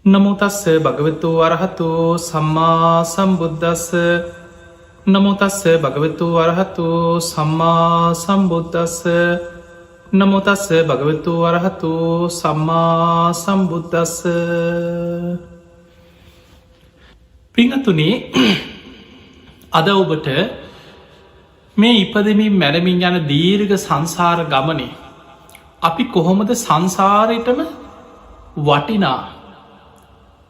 නමුතස්ස භගවතු වරහතු සම්මා සම්බුද්ධස්ස නමුතස්ස භගවතු වරහතු සම්මා සම්බුද්ධස්ස නමුතස්ස භගවතු වරහතු සම්මා සම්බුද්ධස්ස. පිංහතුනේ අද ඔබට මේ ඉපදමින් මැරමින් යන දීර්ඝ සංසාර ගමනේ අපි කොහොමද සංසාරයටම වටිනා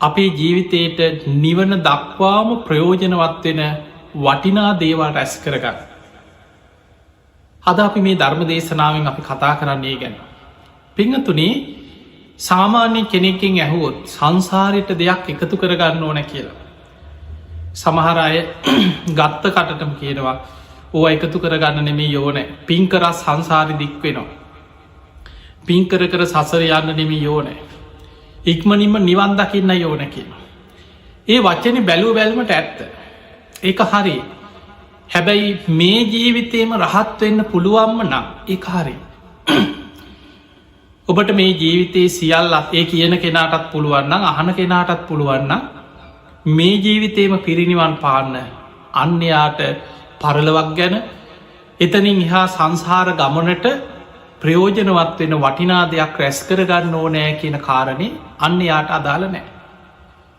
අපේ ජීවිතයට නිවන දක්වාම ප්‍රයෝජනවත් වෙන වටිනා දේවල් රැස් කරගන්න. අද අපි මේ ධර්ම දේශනාවෙන් අපි කතා කරන්නේ ගැන. පිංහතුනේ සාමාන්‍ය කෙනෙකින් ඇහුවොත් සංසාරයට දෙයක් එකතු කරගන්න ඕන කියලා. සමහර අය ගත්ත කටටම කියනවා ඕ එකතු කරගන්න නෙමේ යෝන පින්කරස් සංසාරි දික්වෙනවා. පින්කර කර සසර යන්න නෙමේ යෝනෑ. ඉක්මනින්ම නිවන් දකින්න යෝන කියන. ඒ වච්චන බැලූ බැල්මට ඇත්ත. ඒක හරි. හැබැයි මේ ජීවිතයම රහත් වෙන්න පුළුවන්ම නම් ඒ හරි. ඔබට මේ ජීවිතයේ සියල්ලත් ඒ කියන කෙනාටත් පුළුවන්නම් අහන කෙනාටත් පුළුවන්න මේ ජීවිතයම පිරිනිවන් පාන්න අන්‍යයාට පරලවක් ගැන එතනින් එහා සංසාර ගමනට ප්‍රයෝජනවත් වෙන වටිනා දෙයක් රැස් කරගන්න ඕනෑ කියන කාරණය අන්න යාට අදාළ නෑ.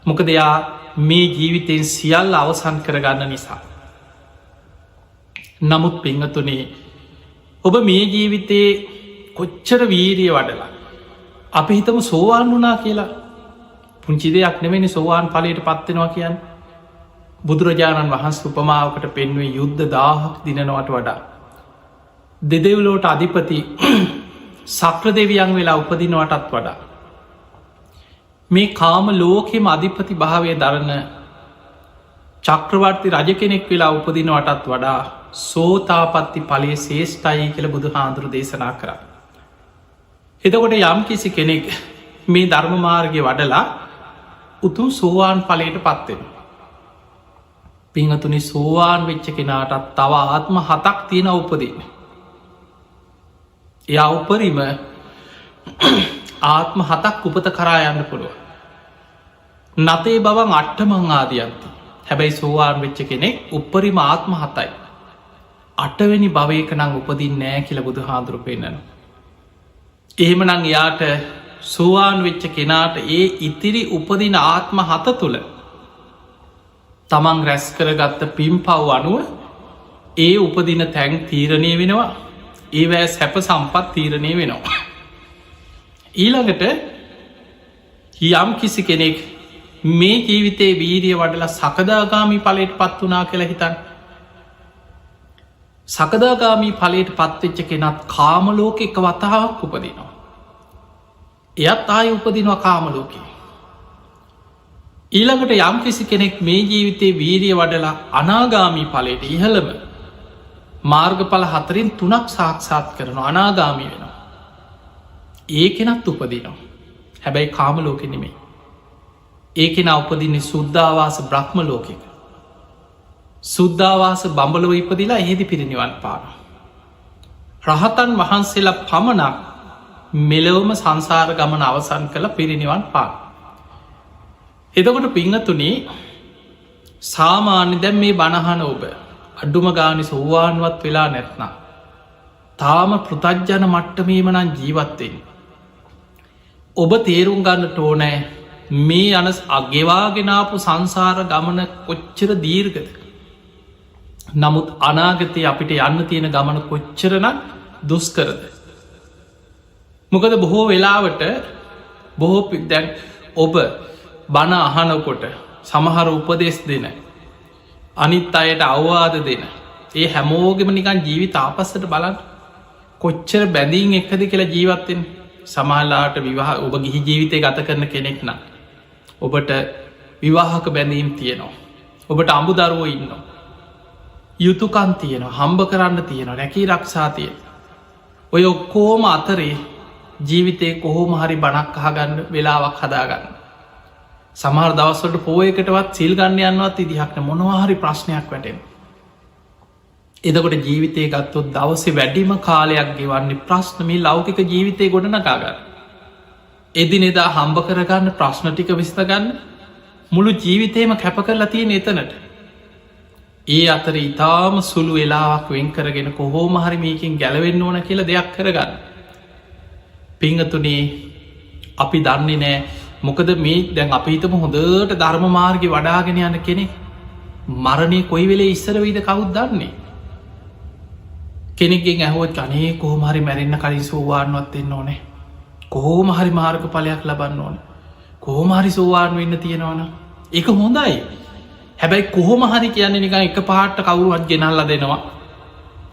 මොකද යා මේ ජීවිතයෙන් සියල්ල අවසන් කරගන්න නිසා. නමුත් පිංහතුනේ ඔබ මේ ජීවිතයේ කොච්චර වීරිය වඩලා අපි හිතම සෝවාන් වනා කියලා පුංචි දෙයක් නෙමනි සෝවාන් පලයට පත්වෙනවා කියන්න. බුදුරජාණන් වහන්ස උපමාවකට පෙන්වේ යුද්ධ දාහක් දිනනවට වඩා දෙදෙව්ලෝට අධිපති සක්‍ර දෙවියන් වෙලා උපදිනවටත් වඩා. මේ කාම ලෝකෙම අධිපති භාවය දරන චක්‍රවර්ති රජ කෙනෙක් වෙලා උපදිනවටත් වඩා සෝතාපත්ති පලේ ශේෂ්ඨයි කළ බුදු හාන්දුරු දේශනා කර. එතකොට යම් කිසි කෙනෙක් මේ ධර්මමාර්ගය වඩලා උතුම් සෝවාන් පලයට පත්වෙන. පිංහතුනි සෝවාන් වෙච්ච කෙනාටත් තව ආත්ම හතක් තියෙන උපදින්න. එයා උපරිම ආත්ම හතක් උපත කරා යන්න පුළුව. නතේ බවන් අට්ටමං ආදියන්ති. හැබැයි සෝවාන් වෙච්ච කෙනෙක් උපරිම ආත්ම හතයි. අටවැනි භවයක නං උපදින් නෑ කියල බුදු හාදුරු පෙන්න්නන. එහෙමනං එයාට සෝවාන් වෙච්ච කෙනාට ඒ ඉතිරි උපදින ආත්ම හත තුළ තමන් රැස් කරගත්ත පිම් පව් අනුව ඒ උපදින තැන් තීරණය වෙනවා. ඒවෑ සැප සම්පත් තීරණය වෙනවා. ඊළඟට යම් කිසි කෙනෙක් මේ ජීවිතේ වීරිය වඩලා සකදාගාමි පලට පත් වනා කියලා හිතන්. සකදාගාමී පලට පත්වෙච්ච කෙනත් කාමලෝක එක වතාවක් උපදිනවා. එයත් ආය උපදිනවා කාමලෝකේ. ඊළඟට යම් කිසි කෙනෙක් මේ ජීවිතේ වීරිය වඩලා අනාගාමී පලට ඉහළම මාර්ගඵල හතරින් තුනක් සාක්ෂාත් කරන අනාගාමී වෙනවා. ඒ කෙනත් උපදිනවා. හැබැයි කාම ලෝකෙ නෙමේ. ඒකෙන උපදින්නේ සුද්ධවාස බ්‍රහ්ම ලෝකෙක. සුද්ධවාස බඹලව ඉපදිලා එහෙදි පිරිනිවන් පාන. රහතන් වහන්සේලා පමණක් මෙලොවම සංසාර ගමන අවසන් කළ පිරිනිවන් පාන. එතකොට පිංහතුනේ සාමාන්‍ය දැම් මේ බණහන ඔබ අඩුම ගානි සෝවාන්වත් වෙලා නැත්නම්. තාම පෘතජ්ජන මට්ටමේමනන් ජීවත්වෙන්. ඔබ තේරුම් ගන්නට ඕනෑ මේ යන අගෙවාගෙනාපු සංසාර ගමන කොච්චර දීර්ගද. නමුත් අනාගතය අපිට යන්න තියෙන ගමන කොච්චරන දුස්කරද. මොකද බොහෝ වෙලාවට බොහෝ දැන් ඔබ බණ අහනකොට සමහර උපදෙස් දෙන අනිත් අයට අවවාද දෙන ඒ හැමෝගෙම නිකන් ජීවිත ආපස්සට බලන්න කොච්චර බැඳීන් එක්කද කියලා ජීවත්තෙන් සමාලාට විවාහ ඔබ ගිහි ජීවිතය ගත කරන කෙනෙක් නම් ඔබට විවාහක බැඳීම් තියෙනවා. ඔබට අඹුදරුවෝ ඉන්නවා. යුතුකන් තියෙනවා හම්බ කරන්න තියෙනවා රැකී රක්ෂා තියෙන. ඔය ඔක්කෝම අතරේ ජීවිතය කොහෝම හරි බණක් අහගන්න වෙලාවක් හදාගන්න. සමහර දවස්වලට පෝයකටවත් සිල් ගන්න යන්නවත් ඉදිහක්න මොනවාහරි ප්‍රශ්නයක් වැටෙන. එදකොට ජීවිතය ගත්තොත් දවසේ වැඩිම කාලයක් ගෙවන්නේ ප්‍රශ්නමී ලෞකික ජීවිතය ගොඩනකාගන්න. එදිනෙදා හම්බ කරගන්න ප්‍රශ්න ටික විස්තගන්න මුළු ජීවිතයම කැප කරලා තියෙන එතනට. ඒ අතර ඉතාම සුළු වෙලාවක් වෙන් කරගෙන කොහෝම හරි මේකින් ගැලවෙන්න ඕන කියල දෙයක් කරගන්න. පිංහතුනේ අපි දන්නේ නෑ මොකද මේ දැන් අපි හිතම හොඳට ධර්ම මාර්ග වඩාගෙන යන කෙනෙක් මරණය කොයි වෙලේ ඉස්සරවීද කවුත් දන්නේ. කෙනෙක්ගෙන් ඇහුවත් අනේ කොහොමහරි මැරෙන්න්න කලින් සෝවාන්වත් එන්න ඕනේ කොහෝම හරි මාර්ග පලයක් ලබන්න ඕන කොහොමහරි සෝවාන් වෙන්න තියෙනවන එක හොඳයි. හැබැයි කොහොම හරි කියන්නේ නිකන් එක පහට්ට කවුරුවත් ගෙනල්ල දෙනවා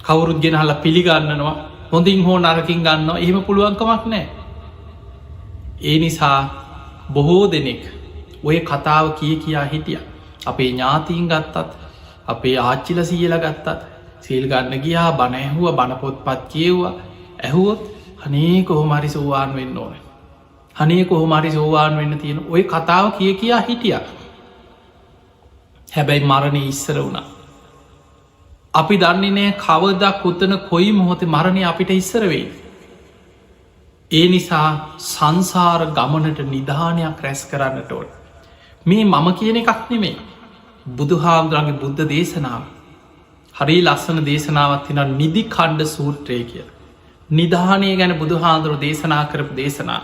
කවුරුත් ගෙනහල්ල පිළිගන්නනවා හොඳින් හෝ නරකින් ගන්න එහෙම පුළුවන්කමක් නෑ. ඒ නිසා බොහෝ දෙනෙක් ඔය කතාව කියා හිටිය අපේ ඥාතීන් ගත්තත් අපේ ආච්චිල සියල ගත්තත් සීල් ගන්න ගියා බණ ඇහුව බණපොත්පත් කියව්වා ඇහුවොත් හනේ කොහොමරි සෝවාන් වෙන්න ඕන හනේ කොහොමරි සෝවාන් වෙන්න තියෙන ඔය කතාව කියා හිටිය. හැබැයි මරණය ඉස්සර වුණා. අපි දන්නේ නෑ කවදක් උත්තන කොයි මොහොතේ මරණය අපිට ඉස්සර වෙයි. ඒ නිසා සංසාර ගමනට නිධානයක් රැස් කරන්නට ඕන. මේ මම කියන එකක් නෙමේ බුදු හාමුදුරන්ගේ බුද්ධ දේශනාව හරි ලස්සන දේශනාවත් තින නිදි කණ්ඩ සූත්‍රය කිය. නිධානය ගැන බුදු හාන්දුරු දේශනා කරපු දේශනා.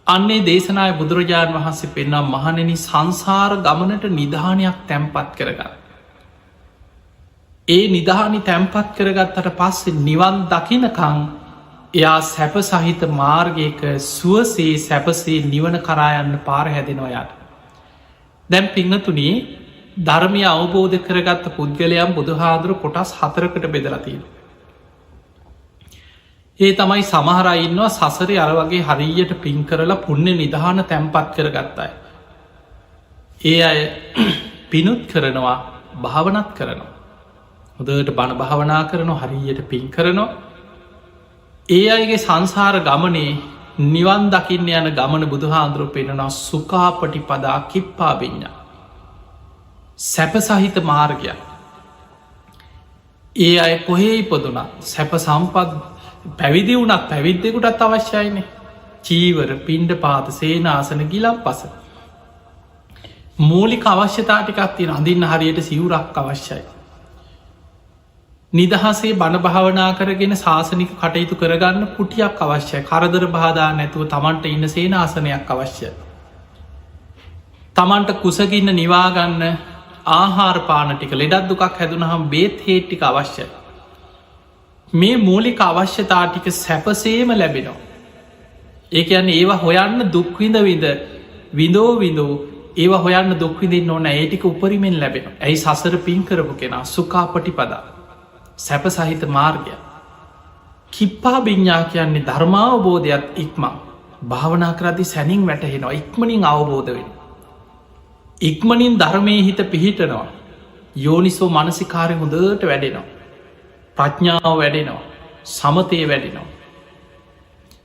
අන්නේ දේශනාය බුදුරජාණන් වහන්සේ පෙන්නම් මහනෙන සංසාර ගමනට නිධානයක් තැන්පත් කරගන්න. ඒ නිධානි තැන්පත් කරගත්තට පස්සේ නිවන් දකිනකං එයා සැප සහිත මාර්ගයක සුවසේ සැපසේ නිවන කරායන්න පාර හැදෙනවයාට. දැම් පිංහතුනී ධර්මය අවබෝධ කරගත්ත පුද්ගලයම් බුදුහාදුර කොටස් 4කට බෙදලතිීම. ඒ තමයි සමහරයින්නවා සසරේ අර වගේ හරියට පින් කරලා පුුණ්‍ය නිධාන තැන්පත් කරගත්තයි. ඒ අය පිනුත් කරනවා භාවනත් කරනවා. හොදට බණ භාවනා කරනවා හරියට පින් කරනවා. ඒ අයගේ සංසාර ගමනේ නිවන් දකින්න යන ගමන බුදුහාන්දුරුව පෙනෙනවා සුකාපටි පදා කිප්පා විඤ්ඥා. සැප සහිත මාර්ගයක්. ඒ අය කොහේ ඉපදුනත් සැප සම්පත් පැවිදි වුනත් පැවිද්දෙකුටත් අවශ්‍යයිනේ. චීවර පින්ඩ පාත සේනාසන ගිලම් පස. මූලික අවශ්‍යතාටිකත් තියෙන අඳින්න හරියට සිවුරක් අවශ්‍යයි. නිදහසේ බණ භාවනා කරගෙන ශාසනික කටයුතු කරගන්න කුටියක් අවශ්‍යයි කරදර බාධා නැතුව තමන්ට ඉන්න සේනාසනයක් අවශ්‍යයි. තමන්ට කුසගින්න නිවාගන්න ආහාරපාන ටික ලෙඩත් දුකක් හැදුනහම් බේත් හේට්ටික අවශ්‍යයි. මේ මූලික අවශ්‍යතාටික සැපසේම ලැබෙනවා. ඒක යන්න ඒවා හොයන්න දුක්විඳ විඳෝ ඒවා හොයන්න දුක්විදින්න ඕන ඒටික උපරිමෙන් ලැබෙන ඇයි සසර පින් කරපු කෙනා සුකාපටි පදා සැප සහිත මාර්ගය. කිප්පා භිඤ්ඥා කියන්නේ ධර්මාවබෝධයක් ඉක්මං භාවනා කරදි සැනින් වැටහෙනවා ඉක්මනින් අවබෝධ වෙන. ඉක්මනින් ධර්මය හිත පිහිටනවා යෝනිසෝ මනසිකාරය හොඳට වැඩෙනවා. ප්‍රඥාව වැඩෙනවා සමතය වැඩෙනවා.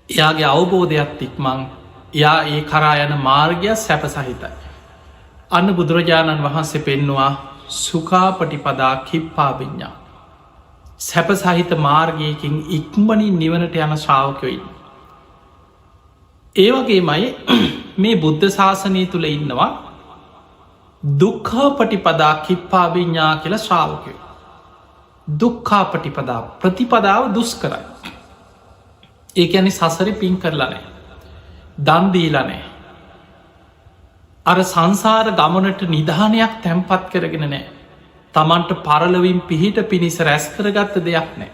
එයාගේ අවබෝධයක් ඉක්මං එයා ඒ කරා යන මාර්ගයක් සැප සහිතයි. අන්න බුදුරජාණන් වහන්සේ පෙන්නවා සුකාපටිපදා කිප්පා භිඤ්ඥා සැප සහිත මාර්ගයකින් ඉක්මනින් නිවනට යන ශ්‍රාවකයොයි. ඒවගේමයි මේ බුද්ධ ශාසනය තුළ ඉන්නවා දුක්ඛාපටිපදා කිප්පාභිඤ්ඥා කියල ශ්‍රාවකයෝ. දුක්ඛාපටිපදා ප්‍රතිපදාව දුස් කරයි. ඒ ඇනි සසරි පින් කරලනෑ දන්දීලනෑ අර සංසාර ගමනට නිධානයක් තැන්පත් කරගෙන නෑ තමන්ට පරලවින් පිහිට පිණිස රැස් කරගත්ත දෙයක් නෑ.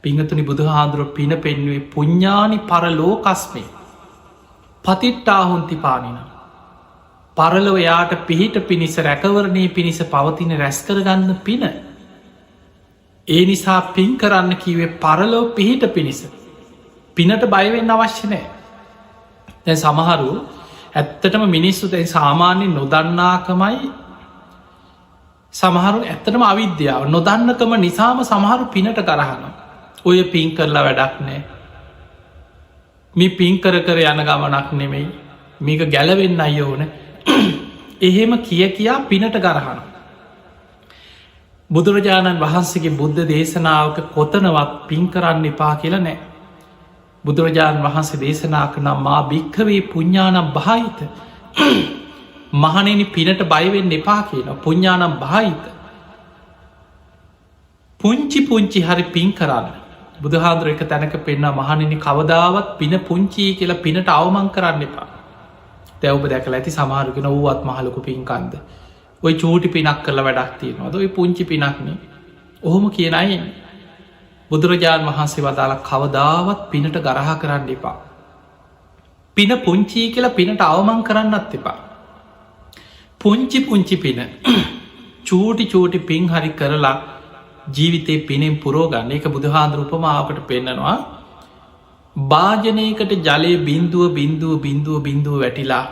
පිංහතුනි බුදුහාදුරුව පින පෙන්වේ පුඤ්ඥානි පරලෝකස්මේ පතිට්ටාහුන්ති පානින. පරලොව යාට පිහිට පිණිස රැකවරණය පිණිස පවතින රැස්කරගන්න පින. ඒ නිසා පින් කරන්න කීවේ පරලෝ පිහිට පිණිස. පිනට බයවෙන්න අවශ්‍ය නෑ. දැ සමහරු ඇත්තටම මිනිස්සු දැයි සාමාන්‍ය නොදන්නාකමයි සමහරු ඇත්තටම අවිද්‍යාව නොදන්නකම නිසාම සමහරු පිනට කරහන ඔය පින් කරලා වැඩක් නෑ මේ පින් කර යන ගමනක් නෙමෙයි මේක ගැලවෙන්න අයෝන එහෙම කියා පිනට ගරහන බුදුරජාණන් වහන්සේගේ බුද්ධ දේශනාවක කොතනවත් පින් කරන්න එපා කියලා නෑ බුදුරජාණන් වහන්සේ දේශනා කරන මා භික්කවේ පුඤ්ඥානම් භායිත මහනෙනි පිනට බයවෙන්න එපා කියන පුඤ්ඥානම් භායිත පුංචි පුංචි හරි පින් කරන්න බුදුහාදුර එක තැනක පෙන්න්න මහනෙනි කවදාවත් පින පුංචි කියලා පිනට අවමං කරන්න එපා තැවබ දැකල ඇති සමහරගෙන වූවත් මහලොකු පින්කන්ද ඔය චූටි පිනක් කරල වැඩක් තියෙනවාද ඔයි පුංචි පිනක්න ඔහොම කියනයි බුදුරජාණන් වහන්සේ වදාළ කවදාවත් පිනට ගරහ කරන්න එපා පින පුංචි කියලා පිනට අවමං කරන්නත් එපා පුංචි පුංචි පින චූටි චූටි පින් හරි කරලා ජීවිතේ පිනෙන් පුරෝගන්න එක බුදුහාන්දුර උපමාවකට පෙන්න්නනවා භාජනයකට ජලය බින්දුව බින්දුව බින්දුව බින්දුව වැටිලා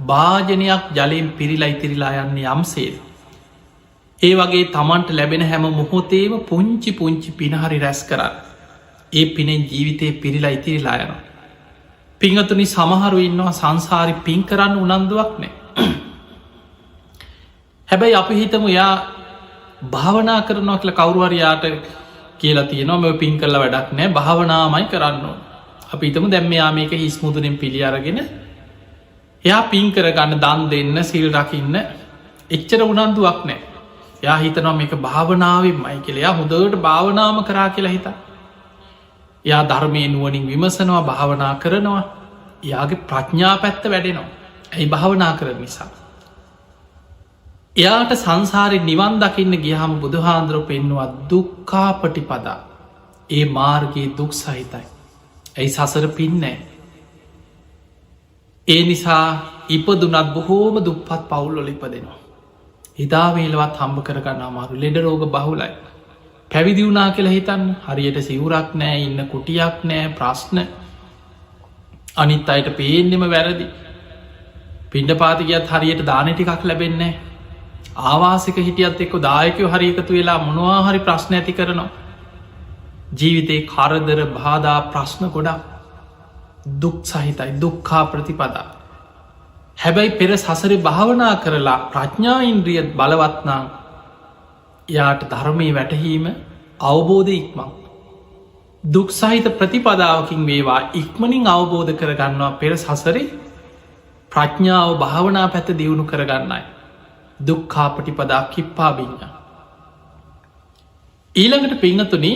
භාජනයක් ජලයෙන් පිරිලා ඉතිරිලා යන්නේ යම්සේද ඒ වගේ තමන්ට ලැබෙන හැම මොහොතේම පුංචි පුංචි පිනහරි රැස් කරන්න ඒ පිනෙන් ජීවිතය පිරිලා ඉතිරිලා යන පිංහතුනි සමහරු ඉන්නවා සංසාරි පින් කරන්න උනන්දුවක් නෑ හැබැයි අපි හිතමු යා භාවනා කරනවා කියල කවරුවරයාට කියලා තියනවා මෙ පින් කරල වැඩක් නෑ භාවනාමයි කරන්න අපි හිතම දැම්ම යා මේක හිස්මුදුනෙන් පිළි අරගෙන එයා පින් කරගන්න දන් දෙන්න සිල් රකින්න එච්චර උනන්දුවක් නෑ යා හිතනවා මේක භාවනාවෙන් මයි කියලයා හොඳට භාවනාම කරා කියලා හිතා යා ධර්මය නුවනින් විමසනවා භාවනා කරනවා යාගේ ප්‍රඥා පැත්ත වැඩෙනවා ඇයි භාවනා කර නිසා එයාට සංසාරය නිවන් දකින්න ගියහම බුදුහාන්දුර පෙන්නවා දුක්කා පටිපදා ඒ මාර්ගයේ දුක් සහිතයි ඇයි සසර පින්නෑ ඒ නිසා ඉපදුනත් බොහෝම දුප්පත් පවුල්ලොල ඉපදෙනවා හිදාවේලවත් හම්බ කරගන්න අමාරු ලෙඩ රෝග බහුලයි පැවිදි වුනා කියලා හිතන්න හරියට සිවුරක් නෑ ඉන්න කුටියක් නෑ ප්‍රශ්න අනිත් අයට පේන්නෙම වැරදි පින්ඩ පාතිකයත් හරියට දානටිකක් ලැබෙන්නේ ආවාසික හිටියත් එක්ක දායකයෝ හරි එකතු වෙලා මොනවා හරි ප්‍රශ්න ඇති කරනවා ජීවිතේ කරදර බාධා ප්‍රශ්න ගොඩක් දුක් සහිතයි දුක්කා ප්‍රතිපදා හැබැයි පෙර සසර භාවනා කරලා ප්‍රඥා ඉන්ද්‍රියත් බලවත්නම් යාට ධර්මය වැටහීම අවබෝධ ඉක්මං දුක් සහිත ප්‍රතිපදාවකින් වේවා ඉක්මනින් අවබෝධ කරගන්නවා පෙර සසරේ ප්‍රඥාව භාවනා පැත දියුණු කරගන්නයි දුක්කාපටිපදා කිප්පා බිඤ්ඤා ඊළඟට පිංහතුනි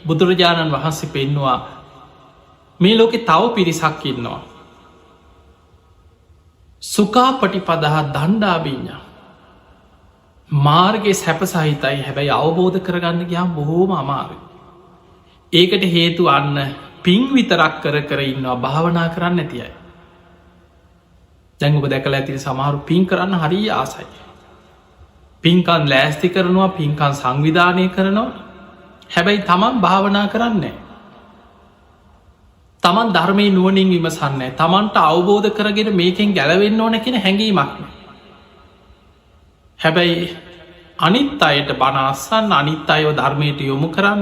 බුදුරජාණන් වහන්සේ පෙන්නවා මේ ලෝකෙ තව පිරිසක් ඉන්නවා සුකාපටිපදා දණ්ඩාබීඤ්ඤා මාර්ගයේ සැප සහිතයි හැබැයි අවබෝධ කරගන්න ගියාම බොහෝම අමාරුයි ඒකට හේතු අන්න පින් විතරක් කර ඉන්නවා භාවනා කරන්න නැතියි දැන් ඔබ දැකලා ඇති සමහරු පින් කරන්න හරි ආසයි පින්කන් ලෑස්ති කරනවා පින්කන් සංවිධානය කරනවා හැබැයි තමන් භාවනා කරන්නේ තමන් ධර්මය නුවනින් විමසන්නේ තමන්ට අවබෝධ කරගෙන මේකෙන් ගැලවෙන්න ඕන කෙන හැඟීමක් හැබැයි අනිත් අයට බනාසන්න අනිත් අයෝ ධර්මයට යොමු කරන්න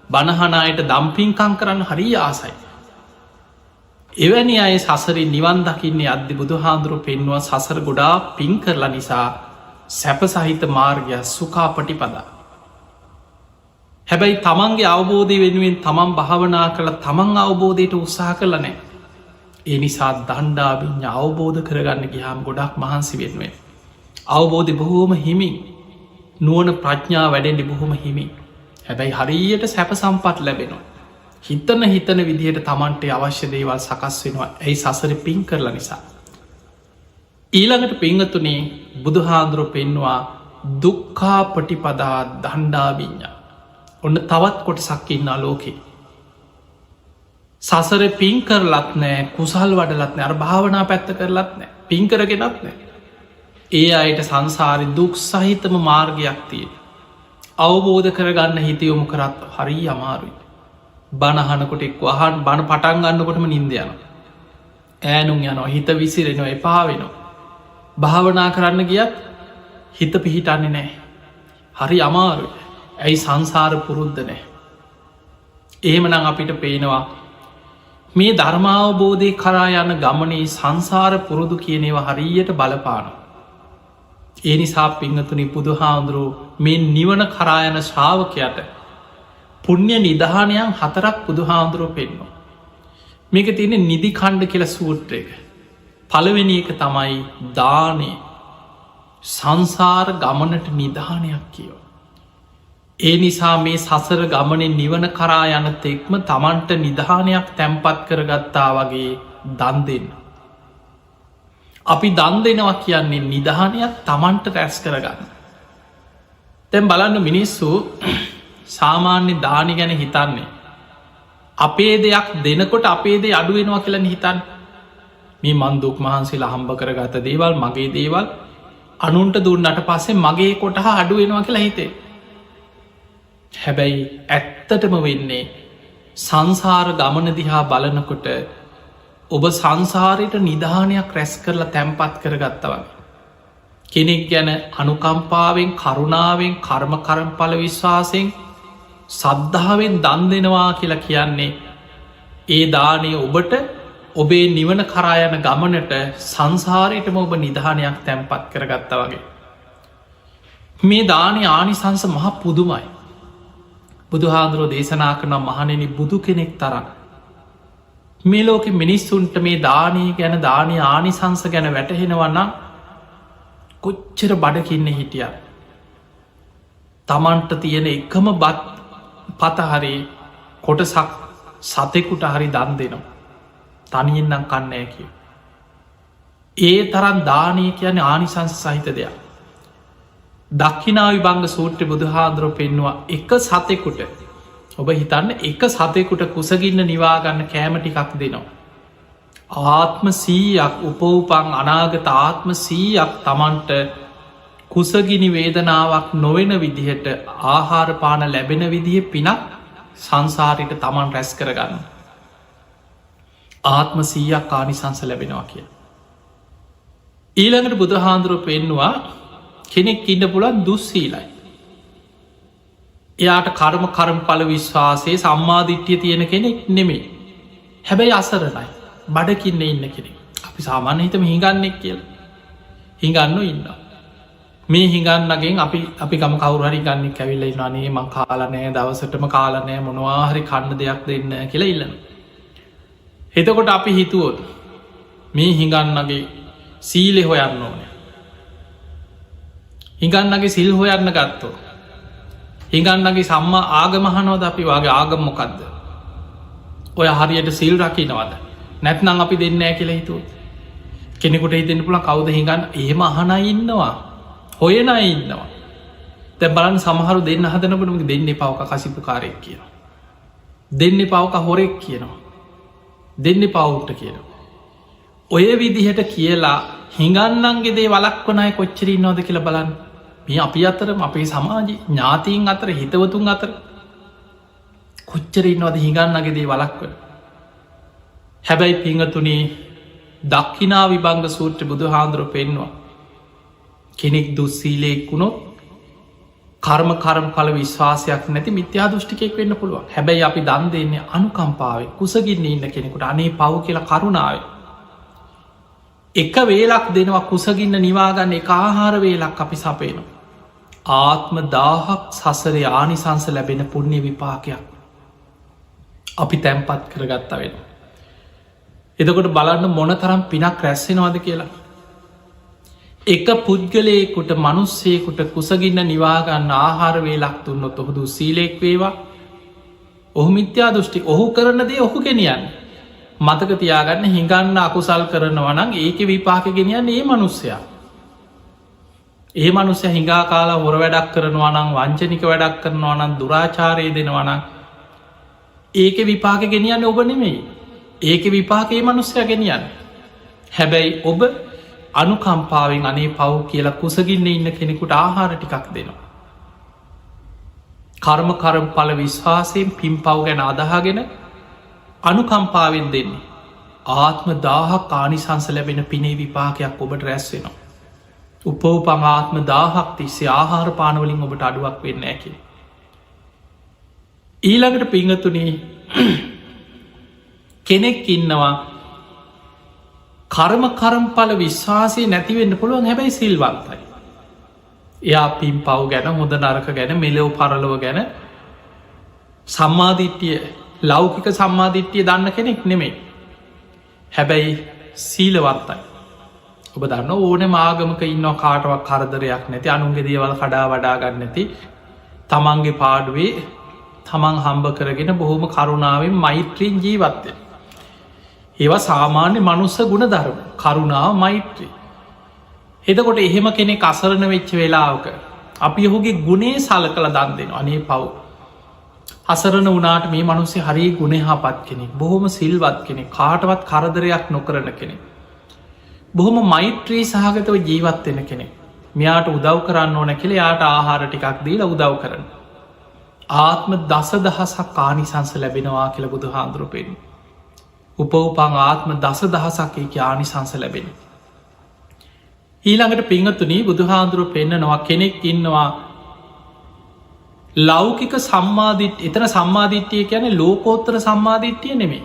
බණහනායට දම්පින්කං කරන්න හරි ආසයි එවැනි අය සසරි නිවන් දකින්නේ අධ්‍ය බුදුහාන්දුරු පෙන්වා සසර ගොඩා පින් කරලා නිසා සැප සහිත මාර්ගය සුකාපටිපදා හැබැයි තමන්ගේ අවබෝධය වෙනුවෙන් තමන් භාවනා කළ තමන් අවබෝධයට උත්සාහ කරල නෑ ඒ නිසා දණ්ඩාබිඤ්ඤ අවබෝධ කරගන්න ගියාම් ගොඩක් මහන්සි වෙනුවෙන් අවබෝධය බොහෝම හිමින් නුවන ප්‍රඥා වැඩෙන්ඩි බොහොම හිමින් හැබැයි හරියට සැප සම්පත් ලැබෙනවා හිතන විදිහට තමන්ට අවශ්‍ය දේවල් සකස් වෙනවා ඇයි සසර පින් කරලා නිසා ඊළඟට පිංහතුනේ බුදුහාන්දුරු පෙන්වා දුක්කා පටිපදා දණ්ඩාබිඤ්ඤා ඔන්න තවත් කොට සක්කින්නා ලෝකෙ සසර පින් කරලත් නෑ කුසල් වඩලත්නෑ අර භාවනා පැත්ත කරලත් නෑ පින් කරගෙනත් නෑ ඒ අයට සංසාරි දුක් සහිතම මාර්ගයක් තියෙන අවබෝධ කරගන්න හිතයොමු කරත් හරි අමාරුයි බණහනකොට එක් වහන් බණ පටන් ගන්නකොටම නින්ද යන ඈනුම් යනවා හිත විසිරෙනවා එපා වෙනවා භාවනා කරන්න ගියත් හිත පිහිටන්නේ නෑ හරි අමාරු ඇයි සංසාර පුරුද්ධ නෑ එහෙමනම් අපිට පේනවා මේ ධර්මාවබෝධය කරා යන ගමනේ සංසාර පුරුදු කියනේවා හරියට බලපාන ඒ නිසා පිංහතුනි බුදුහාන්දුරු මේ නිවන කරායන ශ්‍රාවකයට පුුණ්‍ය නිධානයන් 4ක් බුදුහාන්දුරුව පෙන්වා මේක තියෙන නිදි කණ්ඩ කියල සූත්‍රයක. පළවෙනි එක තමයි දානය සංසාර ගමනට නිධානයක් කියෝ. ඒ නිසා මේ සසර ගමනෙන් නිවන කරා යන තෙක්ම තමන්ට නිධානයක් තැන්පත් කරගත්තා වගේ දන් දෙන්න. අපි දන් දෙනවා කියන්නේ නිධානයක් තමන්ට රැස් කරගන්න. තැන් බලන්න මිනිස්සු සාමාන්‍ය දානි ගැන හිතන්නේ. අපේ දෙයක් දෙනකොට අපේ දේ අඩුවෙනවා කියලන හිතන් මේ මන්දුක් මහන්සේලා හම්බ කරගත දේවල් මගේ දේවල් අනුන්ට දුන්නට පස්සේ මගේ කොටහ අඩුවෙනවා කියලා හිතේ. හැබැයි ඇත්තටම වෙන්නේ සංසාර ගමන දිහා බලනකොට ඔබ සංසාරයට නිධානයක් රැස් කරලා තැන්පත් කරගත්ත වගේ. කෙනෙක් ගැන අනුකම්පාවෙන් කරුණාවෙන් කර්මකරම්ඵල විශ්වාසයෙන් සද්ධාවෙන් දන් දෙනවා කියලා කියන්නේ ඒ දානය ඔබට ඔබේ නිවන කරායන ගමනට සංසාරයටම ඔබ නිධානයක් තැන්පත් කරගත්ත වගේ. මේ දානය ආනිසංස මහ පුදුමයි. බුදුහාදුරෝ දේශනා කරන මහණෙනි බුදු කෙනෙක් තරන්න. මේ ලෝක මිනිස්සුන්ට මේ දානී ගැන දානය ආනිසංස ගැන වැටහෙනවන්නම් කොච්චර බඩකින්න හිටිය. තමන්ට තියෙන එකම බත් පතහරි කොටසක් සතෙකුට හරි දන් දෙනවා. තනියෙන්නම් කන්නෑ කිය. ඒ තරන් දානය කියන්නේ ආනිසංස සහිත දෙයක්. දක්ෂිනා විභංග සූත්‍ර බුදුහාන්දුරෝ පෙන්නවා එක සතෙකුට ඔබ හිතන්න එක සතෙකුට කුසගින්න නිවාගන්න කෑම ටිකක් දෙනවා. ආත්ම 100ක් උපවපන් අනාගත ආත්ම 100ක් තමන්ට කුසගිනි වේදනාවක් නොවෙන විදිහට ආහාරපාන ලැබෙන විදිහ පිනක් සංසාරයට තමන් රැස් කරගන්න. ආත්ම 100ක් ආනිසංස ලැබෙනවා කිය. ඊළඟට බුදුහාන්දුරුව පෙන්නවා කෙනෙක් ඉන්න පුළන් දුස්සීලයි. එයාට කර්ම කරම්ඵල විශ්වාසයේ සම්මාධිට්්‍යය තියෙන කෙනෙක් නෙමේ. හැබැයි අසරණයි බඩකින්න ඉන්න කෙනෙක්. අපි සාමාන්‍ය හිතම හිඟන්නෙක් කියල හිඟන්න ඉන්න. මේ හිඟන්නගෙන් අපි ගම කවුරහරි ගන්නෙක් ඇවිල්ල නේ මං කාලනෑ දවසටම කාලනෑ මොනවාහරි කන්න දෙයක් දෙන්න කියලා ඉල්ලන. එතකොට අපි හිතුවොත් මේ හිඟන්නගේ සීලෙ හොයන්න ඕන. හිඟන්නගේ සිල් හොයන්න ගත්තෝ. හිඟන්නගේ සම්මා ආගමහනෝද අපි වගේ ආගම මොකක්ද. ඔය හරියට සිල් රකිනවද නැත්නම් අපි දෙන්නෑ කියලා හිතුව. කෙනෙකුට හිතෙන්න්න පුළ කවුද හිඟන්න එහෙම අහන ඉන්නවා. හොයන ඉන්නවා. තැ බලන් සමහරු දෙන්න හදනකටම දෙන්න පවක කසිපු කාරයක් කියනවා. දෙන්න පවක හොරෙක් කියනවා. දෙන්න පවුට්ට කියනවා. ඔය විදිහට කියලා හිඟන්නන්ගේ දේ වලක්වනය කොච්චරින් නොද කියල බලන්න. මේ අපි අතරම අපේ සමාජි ඥාතීන් අතර හිතවතුන් අතර කොච්චරින්වද හිඟන්නගේ දේ වලක්වන. හැබැයි පිංහතුනේ දක්කිනා විභංග සූත්‍ර බුදු හාන්දුර පෙන්වා. කෙනෙක් දුස්සීලයෙක්කුණොත් කර්ම කරම්ඵල විශ්වාසයක් නැති මිත්‍යා දෘෂ්ටිකෙක් වෙන්න පුළුවන්. හැබැයි අපි දන් දෙන්නේ අනුකම්පාවේ කුසගින්න ඉන්න කෙනෙකුට අනේ පව් කියලා කරුණාවේ. එක වේලක් දෙනවා කුසගින්න නිවාගන්න එක ආහාර වේලක් අපි සපේනවා. ආත්ම 1000ක් සසරේ ආනිසංස ලැබෙන පුුණ්‍ය විපාකයක් අපි තැන්පත් කරගත්ත වෙන. එතකොට බලන්න මොන තරම් පිනක් රැස්සෙනවාද කියලා. එක පුද්ගලයකුට මනුස්සයකුට කුසගින්න නිවාගන්න ආහාර වේලක් දුන්නොත් ඔහුදු සීලෙක් වේවා. ඔහු මිත්‍යා දෘෂ්ටි ඔහු කරන දේ ඔහු ගෙනියන්න. මතක තියාගන්න හිඟන්න අකුසල් කරනවනං ඒක විපාක ගෙනියන්න ඒ මනුස්සයා. ඒ මනුස්්‍ය හිඟා කාලා හොර වැඩක් කරනවනං වංචනික වැඩක් කරනවනන් දුරාචාරය දෙනවනං ඒක විපාක ගෙනියන්න ඔබ නෙමෙයි. ඒක විපාකයේ මනුස්්‍යය ගෙනියන්න. හැබැයි ඔබ අනුකම්පාවෙන් අනේ පව් කියලා කුසගින්න ඉන්න කෙනෙකුට ආහාර ටිකක් දෙනවා. කර්ම කරම්ඵල විශ්වාසයෙන් පින් පව් ගැන අදහාගෙන අනුකම්පාවෙන් දෙන්නේ. ආත්ම 1000ක් ආනිසංස ලැබෙන පිනේ විපාකයක් ඔබට රැස් වෙනවා. උපවපං ආත්ම 1000ක් තිස්සේ ආහාර පානවලින් ඔබට අඩුවක් වෙන්න ඇකි. ඊළඟට පිංහතුනේ කෙනෙක් ඉන්නවා කර්ම කරම්ඵල විශ්වාසය නැතිවෙන්න පුළුවන් හැබැයි සිල්වන්තයි. එයා පින් පව් ගැන හොඳ නරක ගැන මෙලොව පරලොව ගැන සම්මාධිට්්‍යය ලෞකික සම්මාධිට්්‍යය දන්න කෙනෙක් නෙමේ. හැබැයි සීලවර්තයි. ඔබ දන්න ඕන මාගමක ඉන්න කාටවක් කරදරයක් නැති අනුන්ගේ දේවල් කඩා වඩාගන්න නැති තමන්ගේ පාඩුවේ තමන් හම්බ කරගෙන බොහොම කරුණාවෙන් මෛත්‍රීන් ජීවත්වය. ඒවා සාමාන්‍ය මනුස්ස ගුණ ධර්ම කරුණාව මෛත්‍රී. එතකොට එහෙම කෙනෙක් අසරණ වෙච්ච වෙලාවක අපි ඔහුගේ ගුණේ සල කළ දන් දෙෙන අනේ පව්. අසරණ වනාට මේ මනුස්සේ හරි ගුණහාපත් කෙනෙක් බොහොම සිල්වත් කෙනෙ කාටවත් කරදරයක් නොකරන කෙනෙ. බොහොම මෛත්‍රී සහගතව ජීවත්වෙන කෙනෙ. මෙයාට උදව් කරන්න ඕන කෙළ යාට ආහාර ටිකක් දීල උදව් කරන. ආත්ම දස දහසක් ආනිසංස ලැබෙනවා කියල බුදු හාන්දුරුපෙන්. උපවපං ආත්ම දස දහසක් එක ආනිසංස ලැබෙන. ඊළඟට පිංහතුනී බුදුහාන්දුරුව පෙන්න්නනවා කෙනෙක් ඉන්නවා ලෞකික සම්මාධිට් එතන සම්මාධිට්්‍යය කියන ලෝකෝත්තර සම්මාධිට්්‍යය නෙමේ.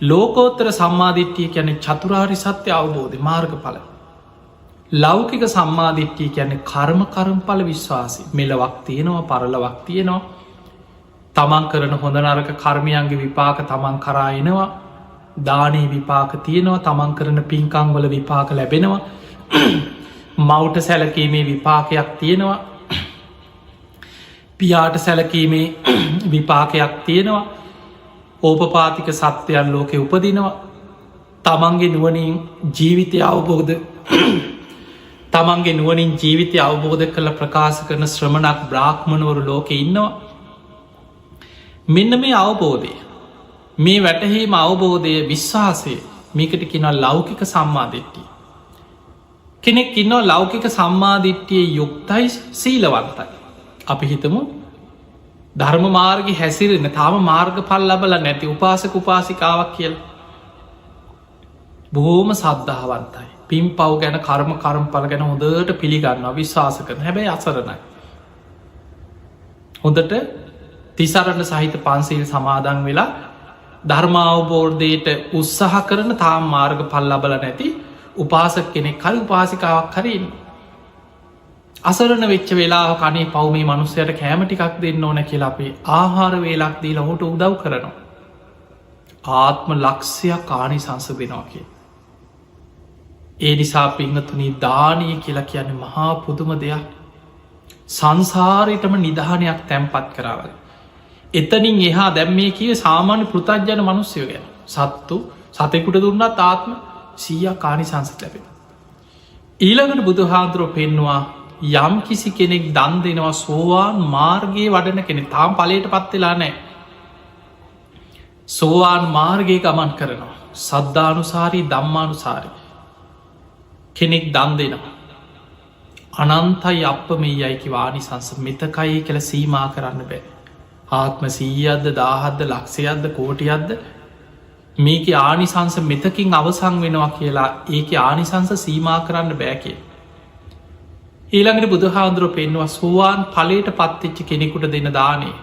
ලෝකෝත්තර සම්මාධිට්්‍යය කියන චතුරාරි සත්‍ය අවබෝධ මාර්ග පල. ලෞකික සම්මාධිට්්‍යය කියන්නේ කර්ම කරම්ඵල විශ්වාසි මෙලවක් තියෙනවා පරලවක් තියෙනවා තමන් කරන හොඳ නරක කර්මයන්ගේ විපාක තමන් කරායනවා දානී විපාක තියෙනවා තමන් කරන පින්කංවල විපාක ලැබෙනවා මවුට සැලකීමේ විපාකයක් තියෙනවා පියාට සැලකීමේ විපාකයක් තියෙනවා ඕපපාතික සත්‍යයන් ලෝකෙ උපදිනවා තමන්ගේ නුවනින් ජීවිතය අවබෝධ තමන්ගේ නුවනින් ජීවිතය අවබෝධ කළ ප්‍රකාශ කරන ශ්‍රමණක් බ්‍රාහ්මණවරු ලෝකෙ ඉන්නවා මෙන්න මේ අවබෝධය මේ වැටහීම අවබෝධය විශ්වාසය මේකට කියෙන ලෞකික සම්මාධිට්ටිය කෙනෙක් ඉන්නවා ලෞකික සම්මාධිට්ටිය යුක්තයි සීලවන්තයි අපි හිතමු ධර්ම මාර්ග හැසිරෙන තාම මාර්ග පල් ලබල නැති උපාසක උපාසිකාවක් කියල බොහෝම සද්ධාවන්තයි පින් පව් ගැන කර්ම කරම්පල ගැන හොඳට පිළිගන්න විශ්වාස කරන හැබැයි අසරණයි හොඳට තිසරණ සහිත පන්සිල් සමාදන් වෙලා ධර්මාවබෝර්ධයට උත්සාහ කරන තාම මාර්ග පල් ලබල නැති උපාසක කෙනෙක් කල් උපාසිකාවක් කරන්න අසරන වෙච්ච වෙලා කනේ පව්මේ මනුස්සයට කෑමටිකක් දෙන්න ඕන කියලා අපේ ආහාර වේලක් දී ලහොට උදව් කරනවා. ආත්ම ලක්ෂයක් කානි සංස දෙනවා කිය. ඒ නිසා පිංහතුනී දානය කියලා කියන්නේ මහා පුදුම දෙයක් සංසාරයටම නිධානයක් තැන්පත් කරාවල. එතනින් එහා දැම්මේ කිය සාමාන්‍ය පෘතජ්ජන මනුස්්‍යය ගැන සත්තු සතෙකුට දුන්නත් ආත්ම සීය කානි සංසට ලැබෙන. ඊළඟට බුදු හාන්දුරුව පෙන්නවා යම් කිසි කෙනෙක් දන් දෙනවා සෝවාන් මාර්ගයේ වඩන කෙනෙ තාම් පලට පත්වෙලා නෑ සෝවාන් මාර්ගය ගමන් කරනවා සද්ධානුසාරී දම්මානුසාරි කෙනෙක් දන් දෙනවා අනන්තයි අප මේ යයිකි වානිසංස මෙතකයි කළ සීමා කරන්න බෑ ආත්ම සීයද්ද දාහද්ද ලක්ෂයද්ද කෝටියද්ද මේක ආනිසංස මෙතකින් අවසං වෙනවා කියලා ඒක ආනිසංස සීමා කරන්න බෑ කිය ඊළඟට බුදුහාන්දුරුව පෙන්වා සුවාන් පලට පත්තිච්චි කෙනෙකුට දෙන දානේ